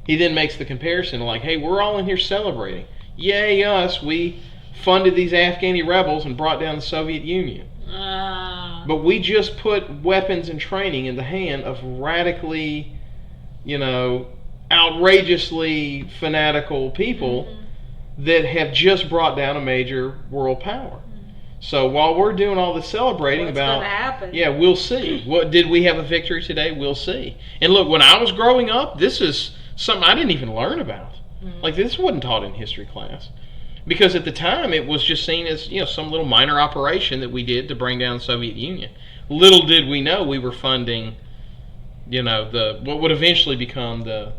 He then makes the comparison like, hey, we're all in here celebrating. Yay us, we funded these Afghani rebels and brought down the Soviet Union. But we just put weapons and training in the hand of radically, outrageously fanatical people that have just brought down a major world power. So while we're doing all this celebrating What's about, gonna happen? Yeah, we'll see. What did we have a victory today? We'll see. And look, when I was growing up, this is something I didn't even learn about. Like, this wasn't taught in history class, because at the time it was just seen as some little minor operation that we did to bring down the Soviet Union. Little did we know we were funding, what would eventually become a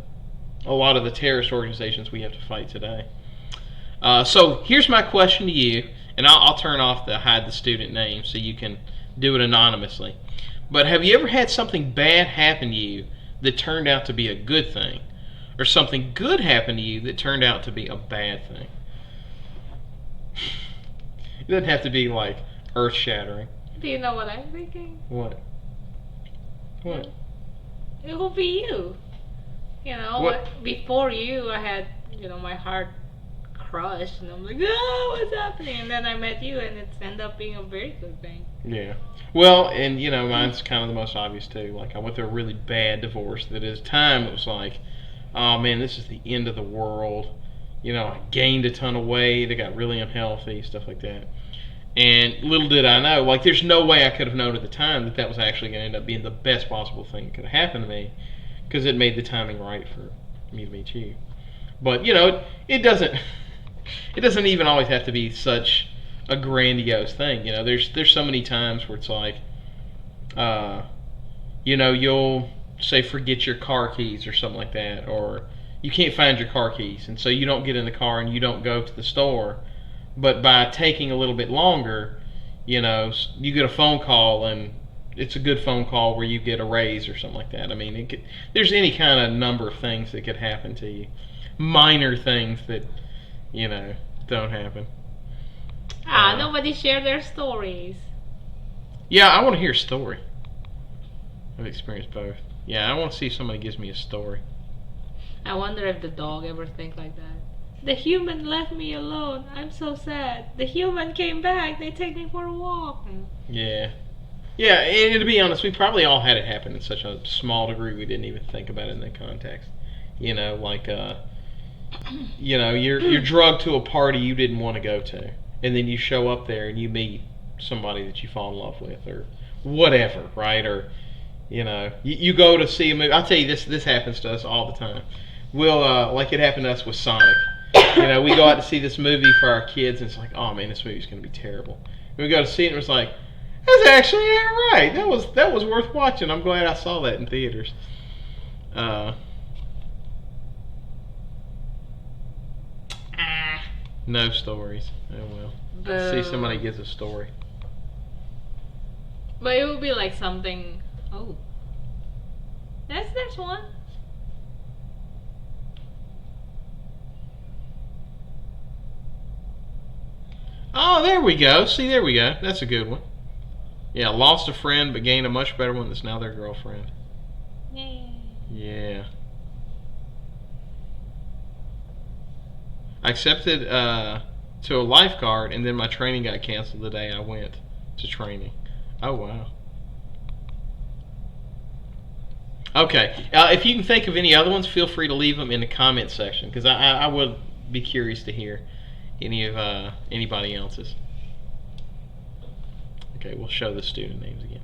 lot of the terrorist organizations we have to fight today. So here's my question to you. And I'll turn off the hide the student name so you can do it anonymously. But have you ever had something bad happen to you that turned out to be a good thing? Or something good happen to you that turned out to be a bad thing? It doesn't have to be like earth-shattering. Do you know what I'm thinking? What? It will be you. Before you, I had, my heart crushed, and I'm like, oh, what's happening? And then I met you, and it's ended up being a very good thing. Yeah. Well, and mine's kind of the most obvious too. Like, I went through a really bad divorce that at the time it was like, oh man, this is the end of the world. I gained a ton of weight, I got really unhealthy, stuff like that. And little did I know, like, there's no way I could have known at the time that was actually going to end up being the best possible thing that could have happened to me, because it made the timing right for me to meet you. But it doesn't even always have to be such a grandiose thing. There's so many times where it's like, you'll say forget your car keys or something like that, or you can't find your car keys, and so you don't get in the car and you don't go to the store. But by taking a little bit longer, you get a phone call, and it's a good phone call where you get a raise or something like that. I mean, there's any kind of number of things that could happen to you. Minor things that, don't happen. Nobody shared their stories. Yeah, I want to hear a story. I've experienced both. Yeah, I want to see if somebody gives me a story. I wonder if the dog ever thinks like that. The human left me alone. I'm so sad. The human came back. They take me for a walk. Yeah. Yeah, and to be honest, we probably all had it happen in such a small degree we didn't even think about it in that context. You're drugged to a party you didn't want to go to, and then you show up there and you meet somebody that you fall in love with, or whatever, right? Or you go to see a movie. I'll tell you, this happens to us all the time. We'll like it happened to us with Sonic. We go out to see this movie for our kids, and it's like, oh man, this movie's going to be terrible. And we go to see it, and it's like, that's actually all right. That was worth watching. I'm glad I saw that in theaters. No stories. Oh well. Let's see if somebody gives a story. But it would be like something. Oh, there's one. Oh, there we go. See, there we go. That's a good one. Yeah, lost a friend but gained a much better one that's now their girlfriend. Yay. Yeah. I accepted to a lifeguard, and then my training got canceled the day I went to training. Oh, wow. Okay. If you can think of any other ones, feel free to leave them in the comment section, because I would be curious to hear anybody else's. Okay, we'll show the student names again.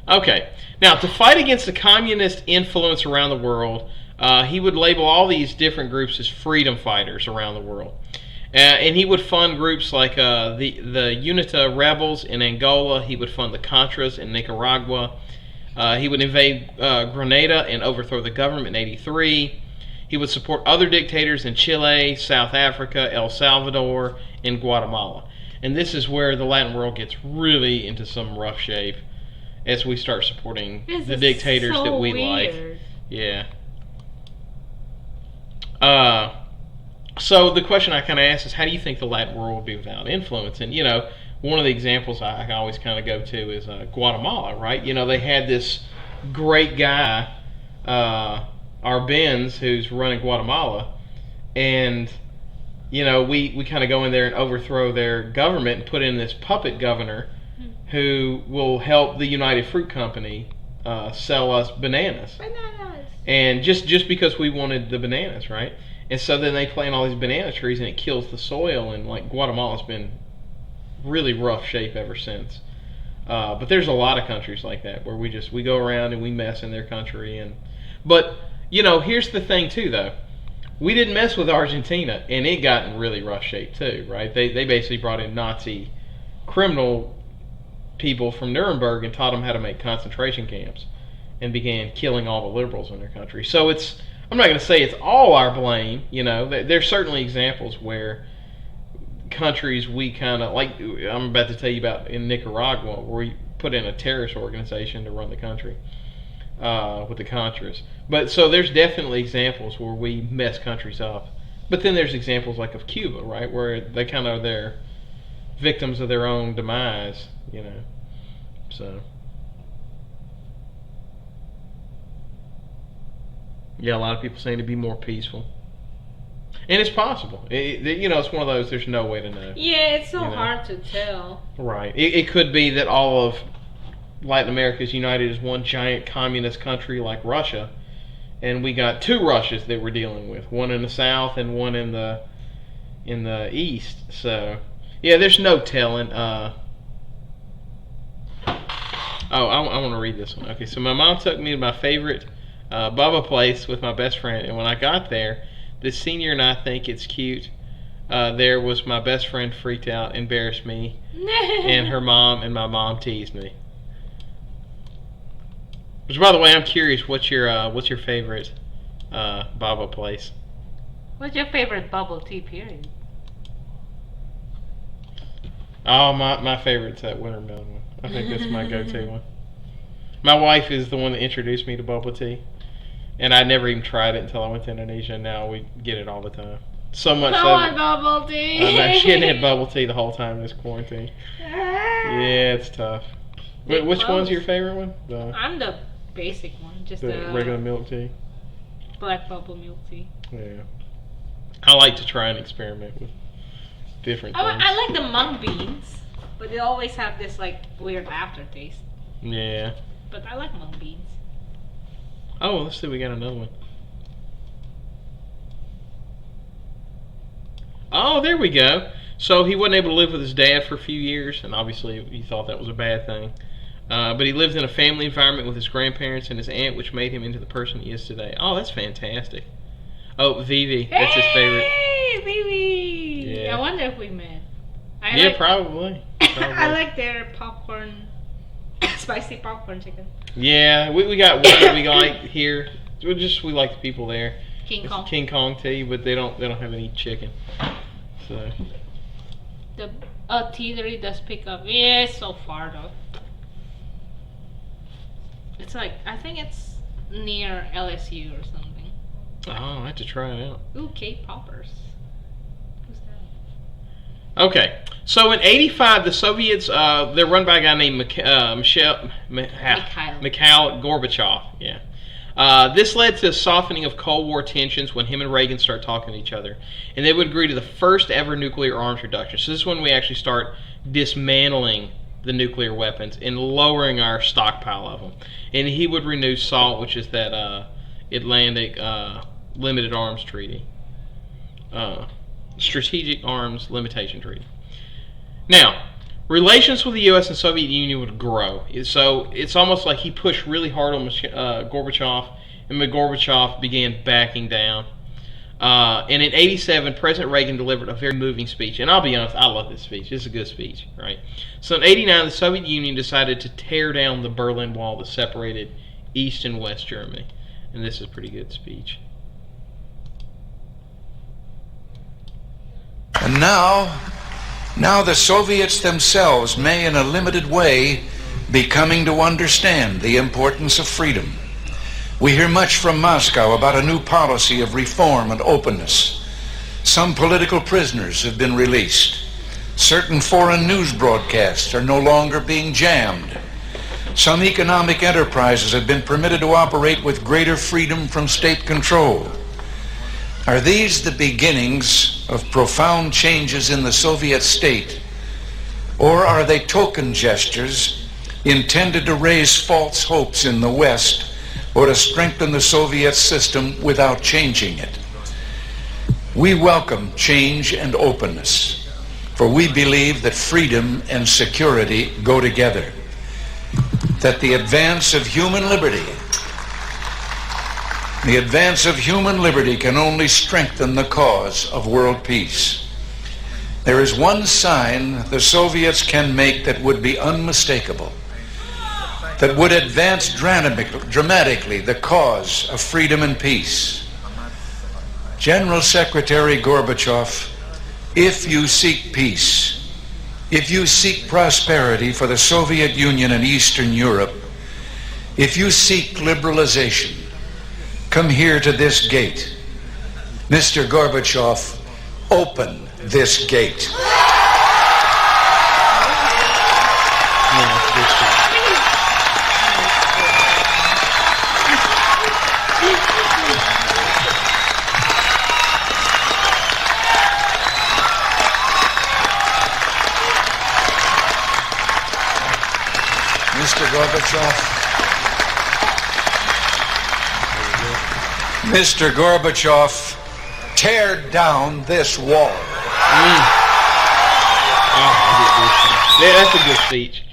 Okay, now to fight against the communist influence around the world, he would label all these different groups as freedom fighters around the world. And he would fund groups like the UNITA rebels in Angola. He would fund the Contras in Nicaragua. He would invade Grenada and overthrow the government in '83. He would support other dictators in Chile, South Africa, El Salvador, and Guatemala. And this is where the Latin world gets really into some rough shape as we start supporting the dictators that we like. Yeah. So the question I kind of ask is, how do you think the Latin world would be without influence? And, one of the examples I always kind of go to is Guatemala, right? They had this great guy, Arbenz, who's running Guatemala, and we kind of go in there and overthrow their government and put in this puppet governor who will help the United Fruit Company sell us bananas. And just because we wanted the bananas, right? And so then they plant all these banana trees, and it kills the soil, and like Guatemala's been really rough shape ever since. But there's a lot of countries like that where we go around and we mess in their country, but here's the thing too, though. We didn't mess with Argentina, and it got in really rough shape too, right? They basically brought in Nazi criminal people from Nuremberg and taught them how to make concentration camps, and began killing all the liberals in their country. So I'm not going to say it's all our blame. There's certainly examples where countries we kind of, like I'm about to tell you about in Nicaragua, where we put in a terrorist organization to run the country with the Contras. But so there's definitely examples where we mess countries up. But then there's examples like of Cuba, right, where they kind of are their victims of their own demise, So Yeah, a lot of people saying to be more peaceful. And it's possible. It's one of those, there's no way to know. Yeah, it's so hard to tell. Right. It could be that all of Latin America is united as one giant communist country like Russia, and we got two Russias that we're dealing with, one in the south and one in the east. So, yeah, there's no telling. I want to read this one. Okay, so my mom took me to my favorite Bubba place with my best friend, and when I got there, the senior and I think it's cute. There was my best friend freaked out, embarrassed me, and her mom and my mom teased me. Which, by the way, I'm curious, what's your favorite Baba place? What's your favorite bubble tea? Period. Oh, my favorite's that watermelon one. I think that's my go-to one. My wife is the one that introduced me to bubble tea, and I never even tried it until I went to Indonesia. And now we get it all the time. So much I so. want bubble tea. She hadn't had bubble tea the whole time this quarantine. Yeah, it's tough. Which one's your favorite one? I'm the basic one, just the regular milk tea. Black bubble milk tea. Yeah, I like to try and experiment with different things. I like the mung beans, but they always have this like weird aftertaste. Yeah. But I like mung beans. Oh, let's see, we got another one. Oh, there we go. So he wasn't able to live with his dad for a few years, and obviously he thought that was a bad thing. But he lived in a family environment with his grandparents and his aunt, which made him into the person he is today. Oh, that's fantastic. Oh, Vivi. That's his favorite. Hey, Vivi! Yeah. I wonder if we met. Probably. I like their popcorn, spicy popcorn chicken. Yeah, we got one that we like here. We like the people there. King Kong. King Kong tea, but they don't have any chicken. So the teatery does pick up. Yeah, it's so far though. It's like, I think it's near LSU or something. I have to try it out. Ooh, K-poppers. Who's that? Okay, so in '85, the Soviets, they're run by a guy named Mikhail Gorbachev. Yeah. This led to a softening of Cold War tensions when him and Reagan start talking to each other. And they would agree to the first ever nuclear arms reduction. So this is when we actually start dismantling the nuclear weapons and lowering our stockpile of them. And he would renew SALT, which is that Atlantic Limited Arms Treaty. Strategic Arms Limitation Treaty. Now, relations with the U.S. and Soviet Union would grow. So it's almost like he pushed really hard on Gorbachev, and Gorbachev began backing down. And in '87, President Reagan delivered a very moving speech. And I'll be honest, I love this speech. It's a good speech, right? So in '89, the Soviet Union decided to tear down the Berlin Wall that separated East and West Germany. And this is a pretty good speech. And now the Soviets themselves may, in a limited way, be coming to understand the importance of freedom. We hear much from Moscow about a new policy of reform and openness. Some political prisoners have been released. Certain foreign news broadcasts are no longer being jammed. Some economic enterprises have been permitted to operate with greater freedom from state control. Are these the beginnings of profound changes in the Soviet state, or are they token gestures intended to raise false hopes in the West or to strengthen the Soviet system without changing it? We welcome change and openness, for we believe that freedom and security go together, that the advance of human liberty can only strengthen the cause of world peace. There is one sign the Soviets can make that would be unmistakable, that would advance dramatically the cause of freedom and peace. General Secretary Gorbachev, if you seek peace, if you seek prosperity for the Soviet Union and Eastern Europe, if you seek liberalization, come here to this gate. Mr. Gorbachev, open this gate. Mr. Gorbachev. Mr. Gorbachev, tear down this wall. Yeah, that's a good speech.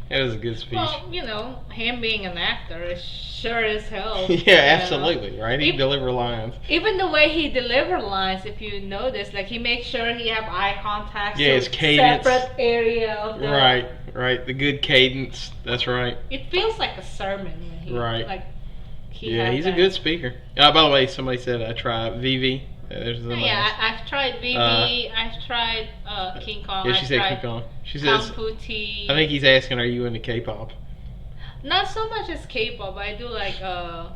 That was a good speech. Well, you know, him being an actor is sure as hell. Yeah, absolutely, right? He deliver lines. Even the way he deliver lines, if you notice, like he makes sure he have eye contact. Yeah, his cadence. Separate area of the. Right. The good cadence. That's right. It feels like a sermon when he. Right. Like. He's a good speaker. By the way, somebody said I try VV. There's the I've tried VB. I've tried King Kong. Yeah, she said King Kong. She says. Kamputi. I think he's asking, are you into K-pop? Not so much as K-pop. I do like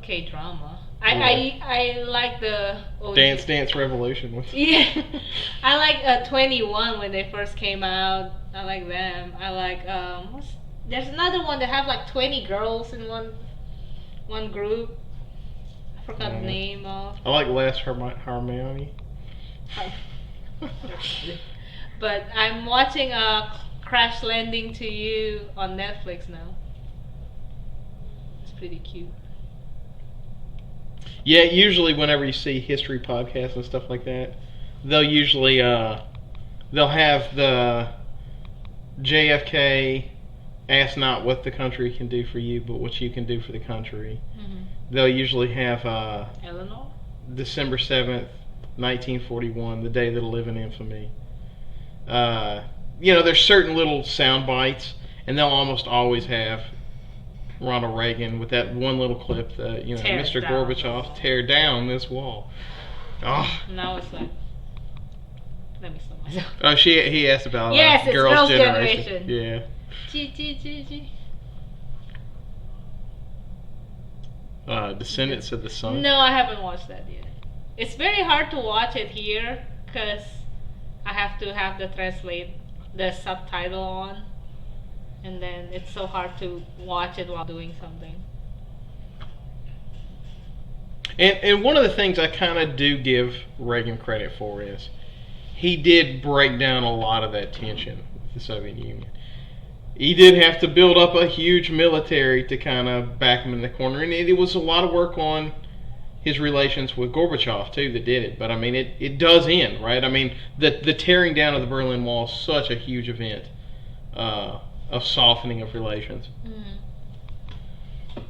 K-drama. I like the OG. Dance Revolution. Yeah, I like 21 when they first came out. I like them. I like there's another one that have like 20 girls in one group. I forgot the name of. I like Last Harmony. But I'm watching Crash Landing to You on Netflix now. It's pretty cute. Yeah, usually whenever you see history podcasts and stuff like that, they'll usually they'll have the JFK ask not what the country can do for you, but what you can do for the country. Mm-hmm. They'll usually have Eleanor? December 7th, 1941, the day that'll live in infamy. There's certain little sound bites, and they'll almost always have Ronald Reagan with that one little clip that, Mr. Gorbachev, tear down this wall. Oh. Now it's like, let me stop myself. Oh, he asked about it's Girls' Generation. Yeah. G. Descendants of the Sun. No, I haven't watched that yet. It's very hard to watch it here because I have to have the subtitle on, and then it's so hard to watch it while doing something. And one of the things I kind of do give Reagan credit for is he did break down a lot of that tension with the Soviet Union. He did have to build up a huge military to kind of back him in the corner, and it was a lot of work on his relations with Gorbachev too that did it. But I mean, it does end, right? I mean, the tearing down of the Berlin Wall is such a huge event of softening of relations. Mm-hmm.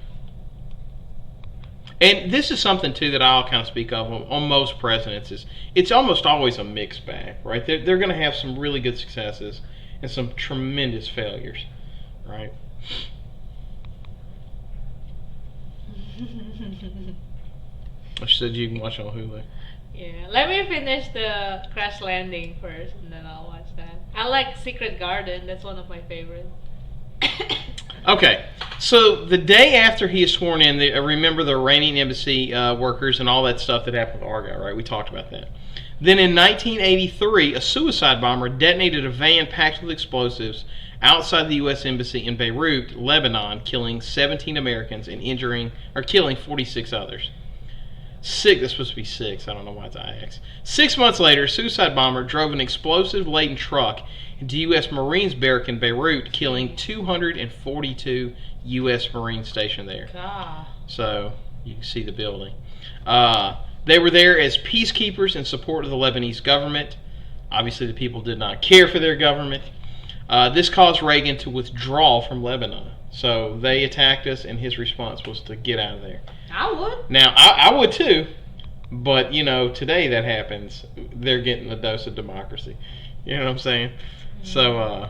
And this is something too that I'll kind of speak of on most presidents. Is it's almost always a mixed bag, right? They're going to have some really good successes and some tremendous failures, right? She said you can watch on Hulu. Yeah, let me finish the Crash Landing first, and then I'll watch that. I like Secret Garden. That's one of my favorites. Okay, so the day after he is sworn in, remember the Iranian embassy workers and all that stuff that happened with Argo, right? We talked about that. Then in 1983, a suicide bomber detonated a van packed with explosives outside the U.S. Embassy in Beirut, Lebanon, killing 17 Americans and killing 46 others. That's supposed to be 6. I don't know why it's IX. 6 months later, a suicide bomber drove an explosive-laden truck into U.S. Marines barrack in Beirut, killing 242 U.S. Marines stationed there. God. So you can see the building. They were there as peacekeepers in support of the Lebanese government. Obviously, the people did not care for their government. This caused Reagan to withdraw from Lebanon. So they attacked us, and his response was to get out of there. I would. Now, I would too, but, today that happens. They're getting a dose of democracy. You know what I'm saying? So,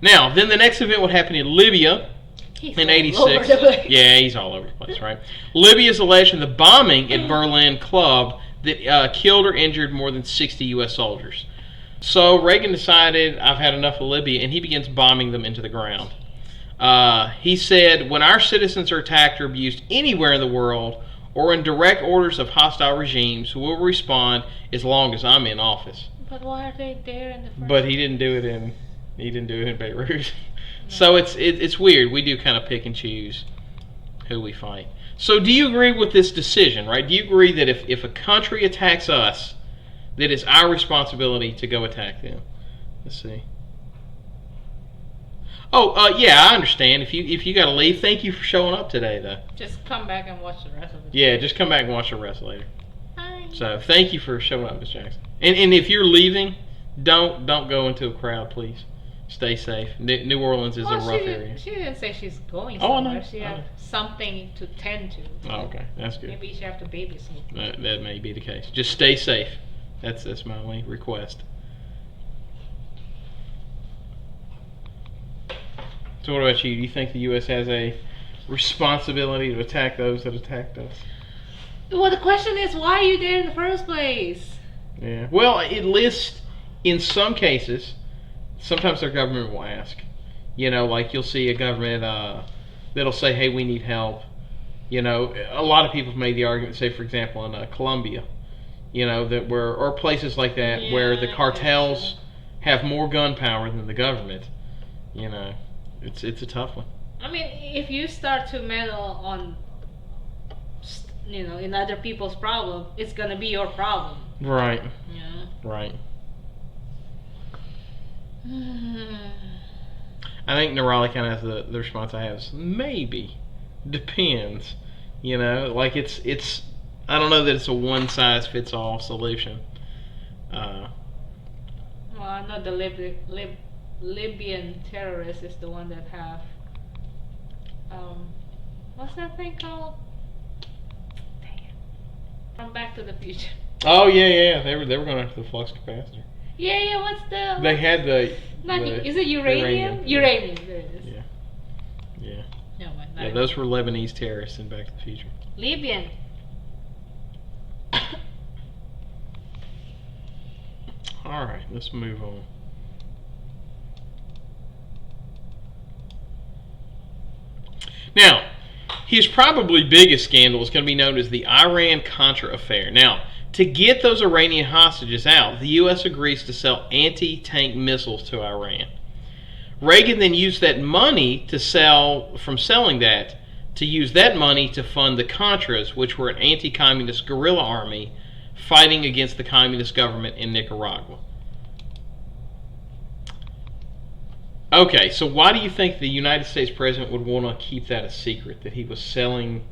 now, then the next event would happen in Libya. He's in all 86. over the place. Yeah, he's all over the place, right? Libya is alleged in the bombing at Berlin club that killed or injured more than 60 U.S. soldiers. So Reagan decided, I've had enough of Libya, and he begins bombing them into the ground. He said, when our citizens are attacked or abused anywhere in the world or in direct orders of hostile regimes, we will respond as long as I'm in office. But why are they there in the first But he didn't do it in Beirut. So it's weird. We do kind of pick and choose who we fight. So do you agree with this decision, right? Do you agree that if a country attacks us, that it's our responsibility to go attack them? Let's see. Yeah, I understand. If you got to leave, thank you for showing up today, though. Just come back and watch the rest of it. Yeah, just come back and watch the rest later. Hi. So thank you for showing up, Miss Jackson. And if you're leaving, don't go into a crowd, please. Stay safe. New Orleans is a rough area. She didn't say she's going Oh, I somewhere. know. She had something to tend to. Oh, okay, that's good. Maybe she have to babysit. That may be the case. Just stay safe. That's my only request. So what about you? Do you think the U.S. has a responsibility to attack those that attacked us? Well, the question is, why are you there in the first place? Yeah. Well, at least in some cases, sometimes their government will ask. Like you'll see a government that'll say, "Hey, we need help." A lot of people have made the argument, say, for example, in Colombia, or places like that where the cartels have more gun power than the government. It's a tough one. I mean, if you start to meddle on, in other people's problem, it's gonna be your problem. Right. Yeah. Right. I think Nirali kind of has the response I have is maybe. Depends. Like it's I don't know that it's a one size fits all solution. Well, I know the Libyan terrorist is the one that have what's that thing called? Dang it. From Back to the Future. Oh yeah. They were going after the flux capacitor. Yeah. What's the? They had Is it uranium? Uranium. There it is. Yeah. No, Yeah, those were Lebanese terrorists in Back to the Future. Libyan. All right, let's move on. Now, his probably biggest scandal is going to be known as the Iran-Contra affair. Now, to get those Iranian hostages out, the U.S. agrees to sell anti-tank missiles to Iran. Reagan then used that money to use that money to fund the Contras, which were an anti-communist guerrilla army fighting against the communist government in Nicaragua. Okay, so why do you think the United States president would want to keep that a secret, that he was selling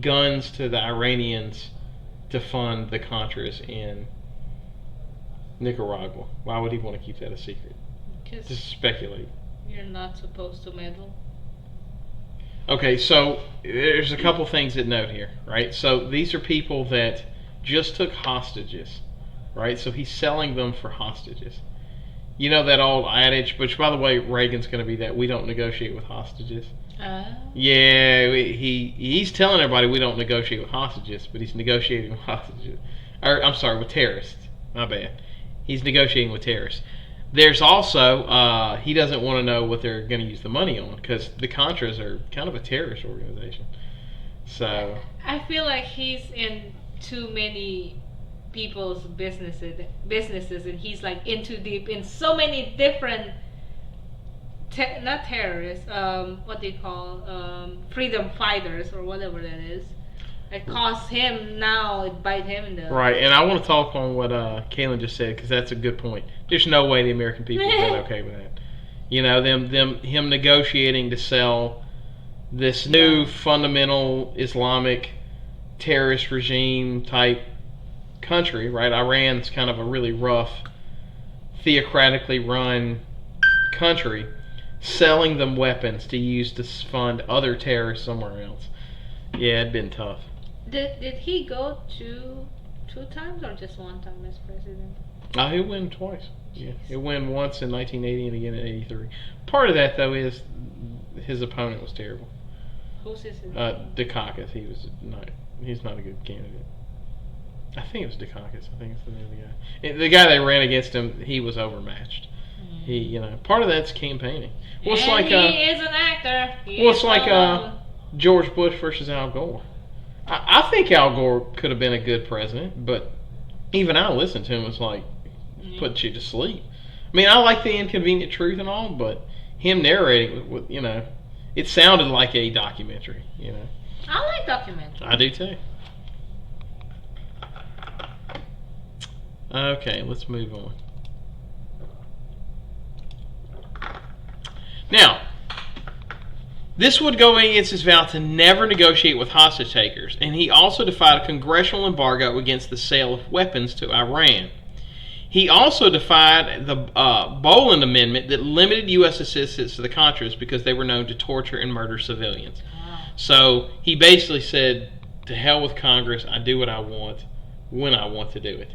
guns to the Iranians to fund the Contras in Nicaragua? Why would he want to keep that a secret? Just speculate. You're not supposed to meddle. Okay, so there's a couple things that note here, right? So these are people that just took hostages, right? So he's selling them for hostages. You know that old adage, which by the way, Reagan's going to be that we don't negotiate with hostages. Yeah, he's telling everybody we don't negotiate with hostages, but he's negotiating with hostages. Or I'm sorry, with terrorists. My bad. He's negotiating with terrorists. There's also he doesn't want to know what they're going to use the money on, because the Contras are kind of a terrorist organization. So I feel like he's in too many people's businesses, and he's like in too deep in so many different not terrorists, what do you call freedom fighters or whatever that is. It costs him now, it bite him in the right. And I want to talk on what Kaylin just said, because that's a good point. There's no way the American people would be okay with that. Him negotiating to sell this new fundamental Islamic terrorist regime type country, right? Iran's kind of a really rough, theocratically run country, selling them weapons to use to fund other terrorists somewhere else. Yeah, it'd been tough. Did he go two times or just one time as president? He'll win twice. Yeah, he'll win once in 1980 and again in '83. Part of that though is his opponent was terrible. Who's his? Dukakis. He's not a good candidate. I think it was Dukakis. I think it's the name of the guy. The guy that ran against him, he was overmatched. He, part of that's campaigning. Well, it's like he is an actor. It's like George Bush versus Al Gore. I think Al Gore could have been a good president, but even I listened to him, it's like put you to sleep. I mean, I like the inconvenient truth and all, but him narrating with it sounded like a documentary. I like documentaries. I do too. Okay, let's move on. Now, This would go against his vow to never negotiate with hostage takers, and he also defied a congressional embargo against the sale of weapons to Iran. He also defied the Boland Amendment that limited U.S. assistance to the Contras because they were known to torture and murder civilians. Wow. So he basically said, to hell with Congress, I do what I want, when I want to do it.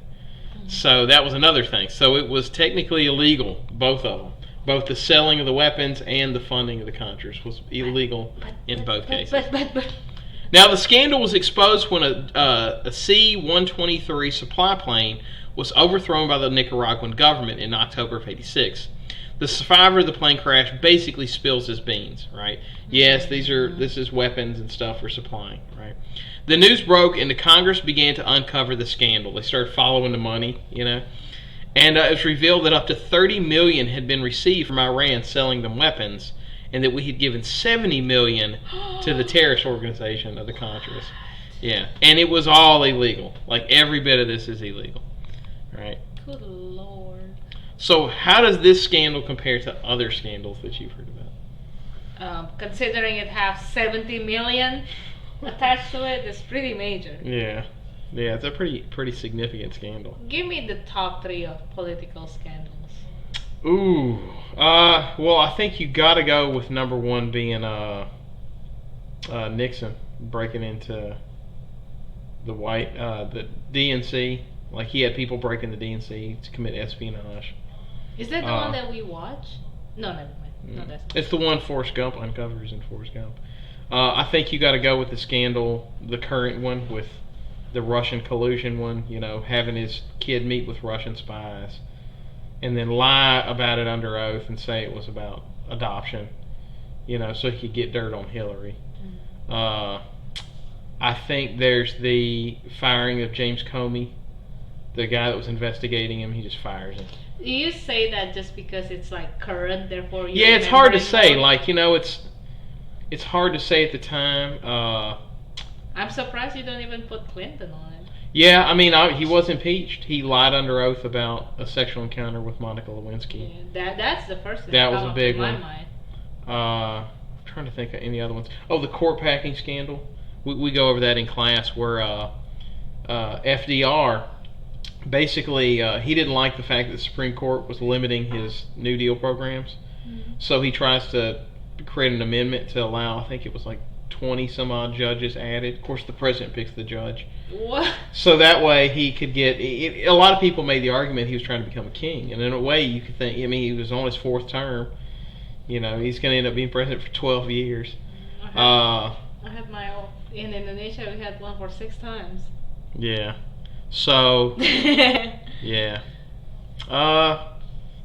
So that was another thing. So it was technically illegal, both of them. Both the selling of the weapons and the funding of the Contras was illegal in both cases. Now, the scandal was exposed when a C-123 supply plane was overthrown by the Nicaraguan government in October of '86. The survivor of the plane crash basically spills his beans, right? Yes, this is weapons and stuff for supplying, right? The news broke and the Congress began to uncover the scandal. They started following the money, and it was revealed that up to $30 million had been received from Iran selling them weapons, and that we had given $70 million to the terrorist organization of the Contras. Yeah, and it was all illegal. Like every bit of this is illegal, right? Good Lord. So how does this scandal compare to other scandals that you've heard about? Considering it has 70 million attached to it, it's pretty major. Yeah, it's a pretty significant scandal. Give me the top 3 of political scandals. Ooh, well, I think you got to go with number 1 being Nixon breaking into the DNC. Like he had people breaking the DNC to commit espionage. Is that the one that we watched? No, never mind. No, that's it's the one Forrest Gump uncovers in Forrest Gump. I think you got to go with the scandal, the current one with the Russian collusion one. Having his kid meet with Russian spies, and then lie about it under oath and say it was about adoption. So he could get dirt on Hillary. I think there's the firing of James Comey, the guy that was investigating him. He just fires him. Do you say that just because it's like current, therefore you? Yeah, it's hard to say. Like it's hard to say at the time. I'm surprised you don't even put Clinton on it. Yeah, I mean, he was impeached. He lied under oath about a sexual encounter with Monica Lewinsky. Yeah, that's the first thing that was a big one. one. I'm trying to think of any other ones. Oh, the court packing scandal. We go over that in class where FDR basically he didn't like the fact that the Supreme Court was limiting his New Deal programs. Mm-hmm. So he tries to create an amendment to allow, I think it was like 20 some odd judges added. Of course, the president picks the judge. What? So that way he could get. A lot of people made the argument he was trying to become a king, and in a way you could think. I mean, he was on his 4th term. He's going to end up being president for 12 years. I had my own. In Indonesia, we had one for 6 times. Yeah. So. Yeah.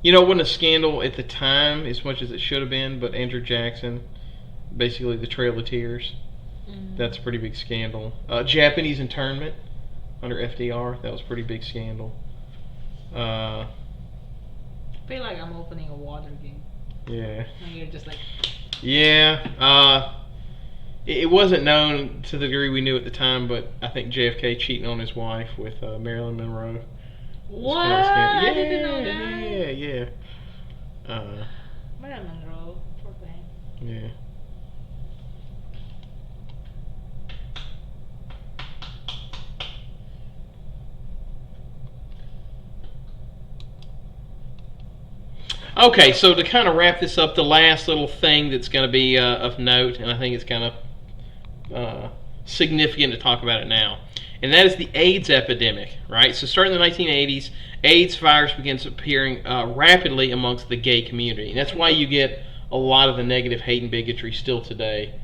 It wasn't a scandal at the time as much as it should have been, but Andrew Jackson, basically the Trail of Tears, that's a pretty big scandal. Japanese internment under FDR, that was a pretty big scandal. I feel like I'm opening a water game. Yeah. And you're just like. Yeah. It wasn't known to the degree we knew at the time, but I think JFK cheating on his wife with Marilyn Monroe. What? I didn't know that. Yeah. Marilyn Monroe, poor thing. Yeah. Okay, so to kind of wrap this up, the last little thing that's going to be of note, and I think it's kind of significant to talk about it now, and that is the AIDS epidemic, right? So starting in the 1980s, AIDS virus begins appearing rapidly amongst the gay community, and that's why you get a lot of the negative hate and bigotry still today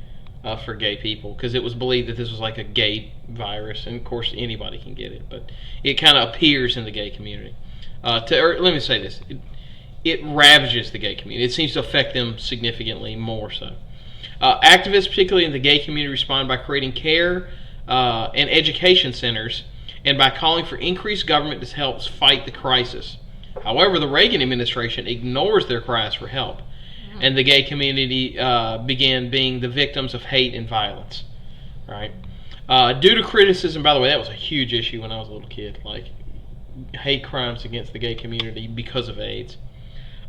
for gay people, because it was believed that this was like a gay virus, and of course anybody can get it, but it kind of appears in the gay community. Let me say this. It ravages the gay community. It seems to affect them significantly more so. Activists, particularly in the gay community, respond by creating care and education centers and by calling for increased government to help fight the crisis. However, the Reagan administration ignores their cries for help, and the gay community began being the victims of hate and violence. Right? Due to criticism, by the way, that was a huge issue when I was a little kid, like hate crimes against the gay community because of AIDS.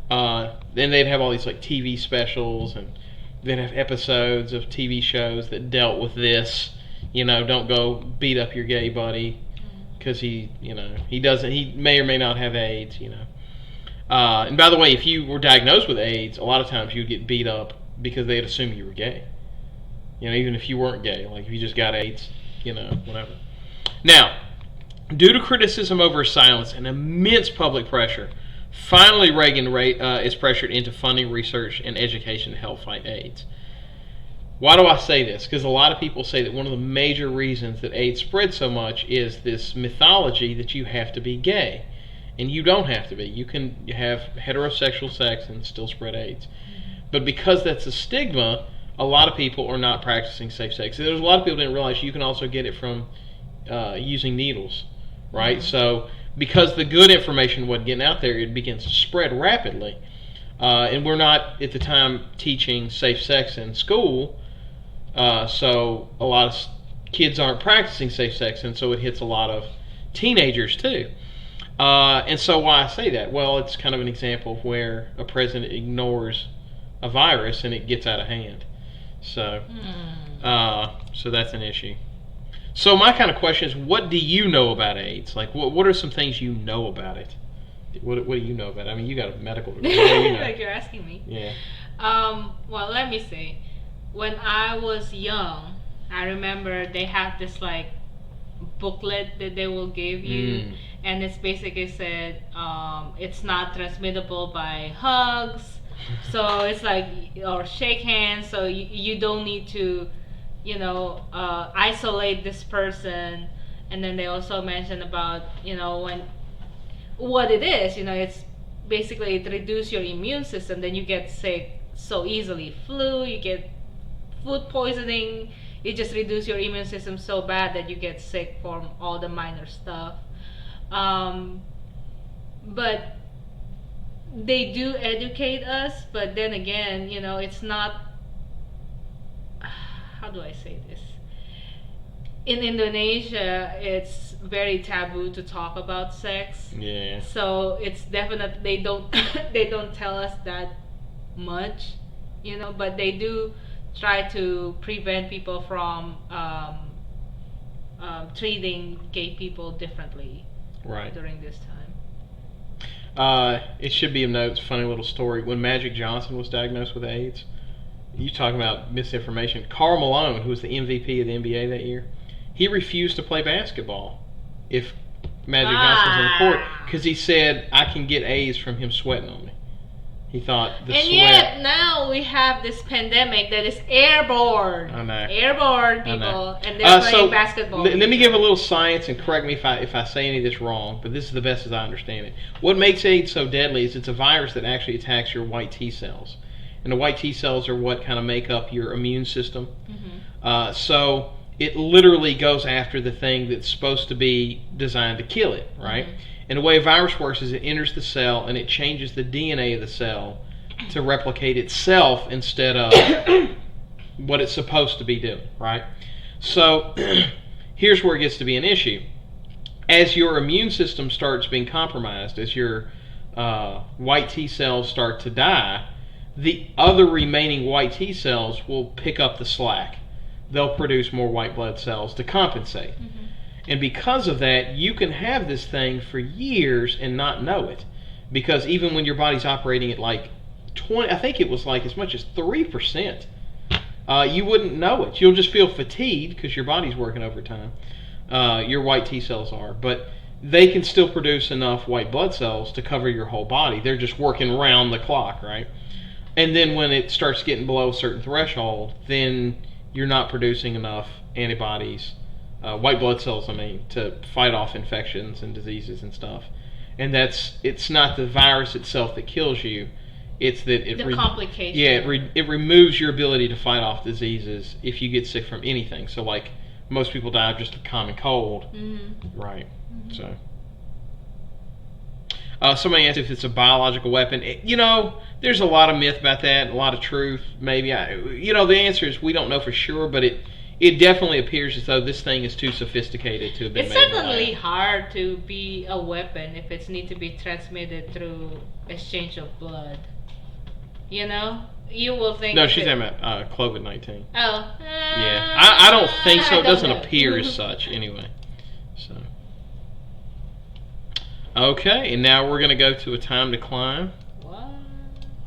Then they'd have all these like TV specials and then have episodes of TV shows that dealt with this. Don't go beat up your gay buddy because he may or may not have AIDS. And by the way, if you were diagnosed with AIDS, a lot of times you'd get beat up because they'd assume you were gay. Even if you weren't gay, like if you just got AIDS, whatever. Now, due to criticism over silence and immense public pressure, finally Reagan is pressured into funding research and education to help fight AIDS. Why do I say this? Because a lot of people say that one of the major reasons that AIDS spread so much is this mythology that you have to be gay. And you don't have to be. You can have heterosexual sex and still spread AIDS. But because that's a stigma, a lot of people are not practicing safe sex. There's a lot of people who didn't realize you can also get it from using needles, right? Mm-hmm. So because the good information wasn't getting out there, it begins to spread rapidly. And we're not, at the time, teaching safe sex in school, so a lot of kids aren't practicing safe sex, and so it hits a lot of teenagers too. And so why I say that? Well, it's kind of an example of where a president ignores a virus and it gets out of hand. So, so that's an issue. So my kind of question is, what do you know about AIDS? Like, what are some things you know about it? What do you know about it? I mean, you got a medical degree. Like you're asking me. Yeah. Well, let me see. When I was young, I remember they have this like booklet that they will give you, and it's basically said it's not transmittable by hugs. So it's like, or shake hands, so you don't need to, isolate this person. And then they also mention about, what it is, it's basically it reduces your immune system, then you get sick so easily. Flu, you get food poisoning, it just reduces your immune system so bad that you get sick from all the minor stuff. But they do educate us, but then again, it's not, how do I say this? In Indonesia, it's very taboo to talk about sex. Yeah. So it's definitely, they don't they don't tell us that much, but they do try to prevent people from treating gay people differently. Right. During this time. It should be a note. It's a funny little story. When Magic Johnson was diagnosed with AIDS, you talking about misinformation. Karl Malone, who was the MVP of the NBA that year, he refused to play basketball if Magic Johnson was on the court because he said, I can get AIDS from him sweating on me. He thought the and sweat. Yet now we have this pandemic that is airborne. I know. Airborne people, and they're playing basketball. Let me give a little science, and correct me if I say any of this wrong, but this is the best as I understand it. What makes AIDS so deadly is it's a virus that actually attacks your white T cells. And the white T cells are what kind of make up your immune system. Mm-hmm. So it literally goes after the thing that's supposed to be designed to kill it, right? Mm-hmm. And the way a virus works is it enters the cell and it changes the DNA of the cell to replicate itself instead of what it's supposed to be doing, right? So here's where it gets to be an issue. As your immune system starts being compromised, as your white T cells start to die, the other remaining white T cells will pick up the slack. They'll produce more white blood cells to compensate. Mm-hmm. And because of that, you can have this thing for years and not know it. Because even when your body's operating at like 20, I think it was like as much as 3%, you wouldn't know it. You'll just feel fatigued because your body's working overtime. Your white T cells are. But they can still produce enough white blood cells to cover your whole body. They're just working round the clock, right? And then when it starts getting below a certain threshold, then you're not producing enough antibodies, white blood cells, to fight off infections and diseases and stuff. And it's not the virus itself that kills you. It's that the complication. Yeah, it removes your ability to fight off diseases if you get sick from anything. So like most people die of just a common cold. Mm-hmm. Right. Mm-hmm. So. Somebody asked if it's a biological weapon. There's a lot of myth about that, a lot of truth. Maybe the answer is we don't know for sure, but it definitely appears as though this thing is too sophisticated to have been made. It's certainly hard to be a weapon if it's need to be transmitted through exchange of blood. you will think. No, she's talking about COVID-19. Oh. Yeah, I don't think so. It doesn't know. appear as such anyway. So. Okay, and now we're gonna go to a time to climb. What?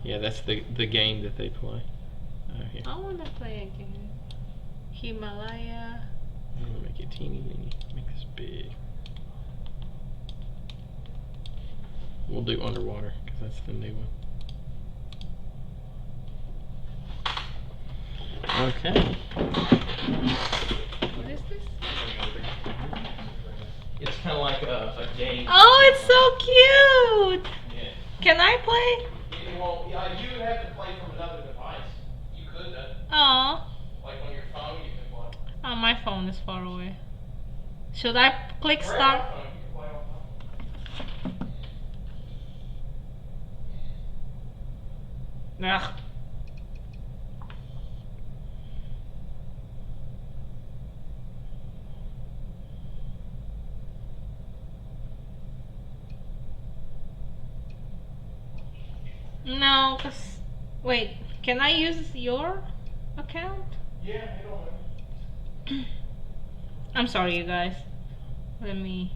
Yeah, that's the game that they play. Here. I want to play a game. Himalaya. I'm gonna make it teeny weeny. Make this big. We'll do underwater because that's the new one. Okay. What is this? It's kind of like a game. Oh, it's so cute. Yeah. Can I play? Well, yeah, you would have to play from another device. You could, Oh. like on your phone, you can play. Oh, my phone is far away. Should I click start? Ugh. No, cause wait, can I use your account? Yeah, I don't know. I'm sorry, you guys. Let me.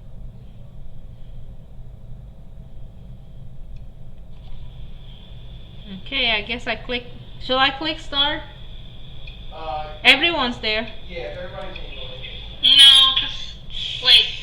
Okay, I guess I click. Should I click start? Everyone's there. Yeah, everybody's in. No, 'cause wait.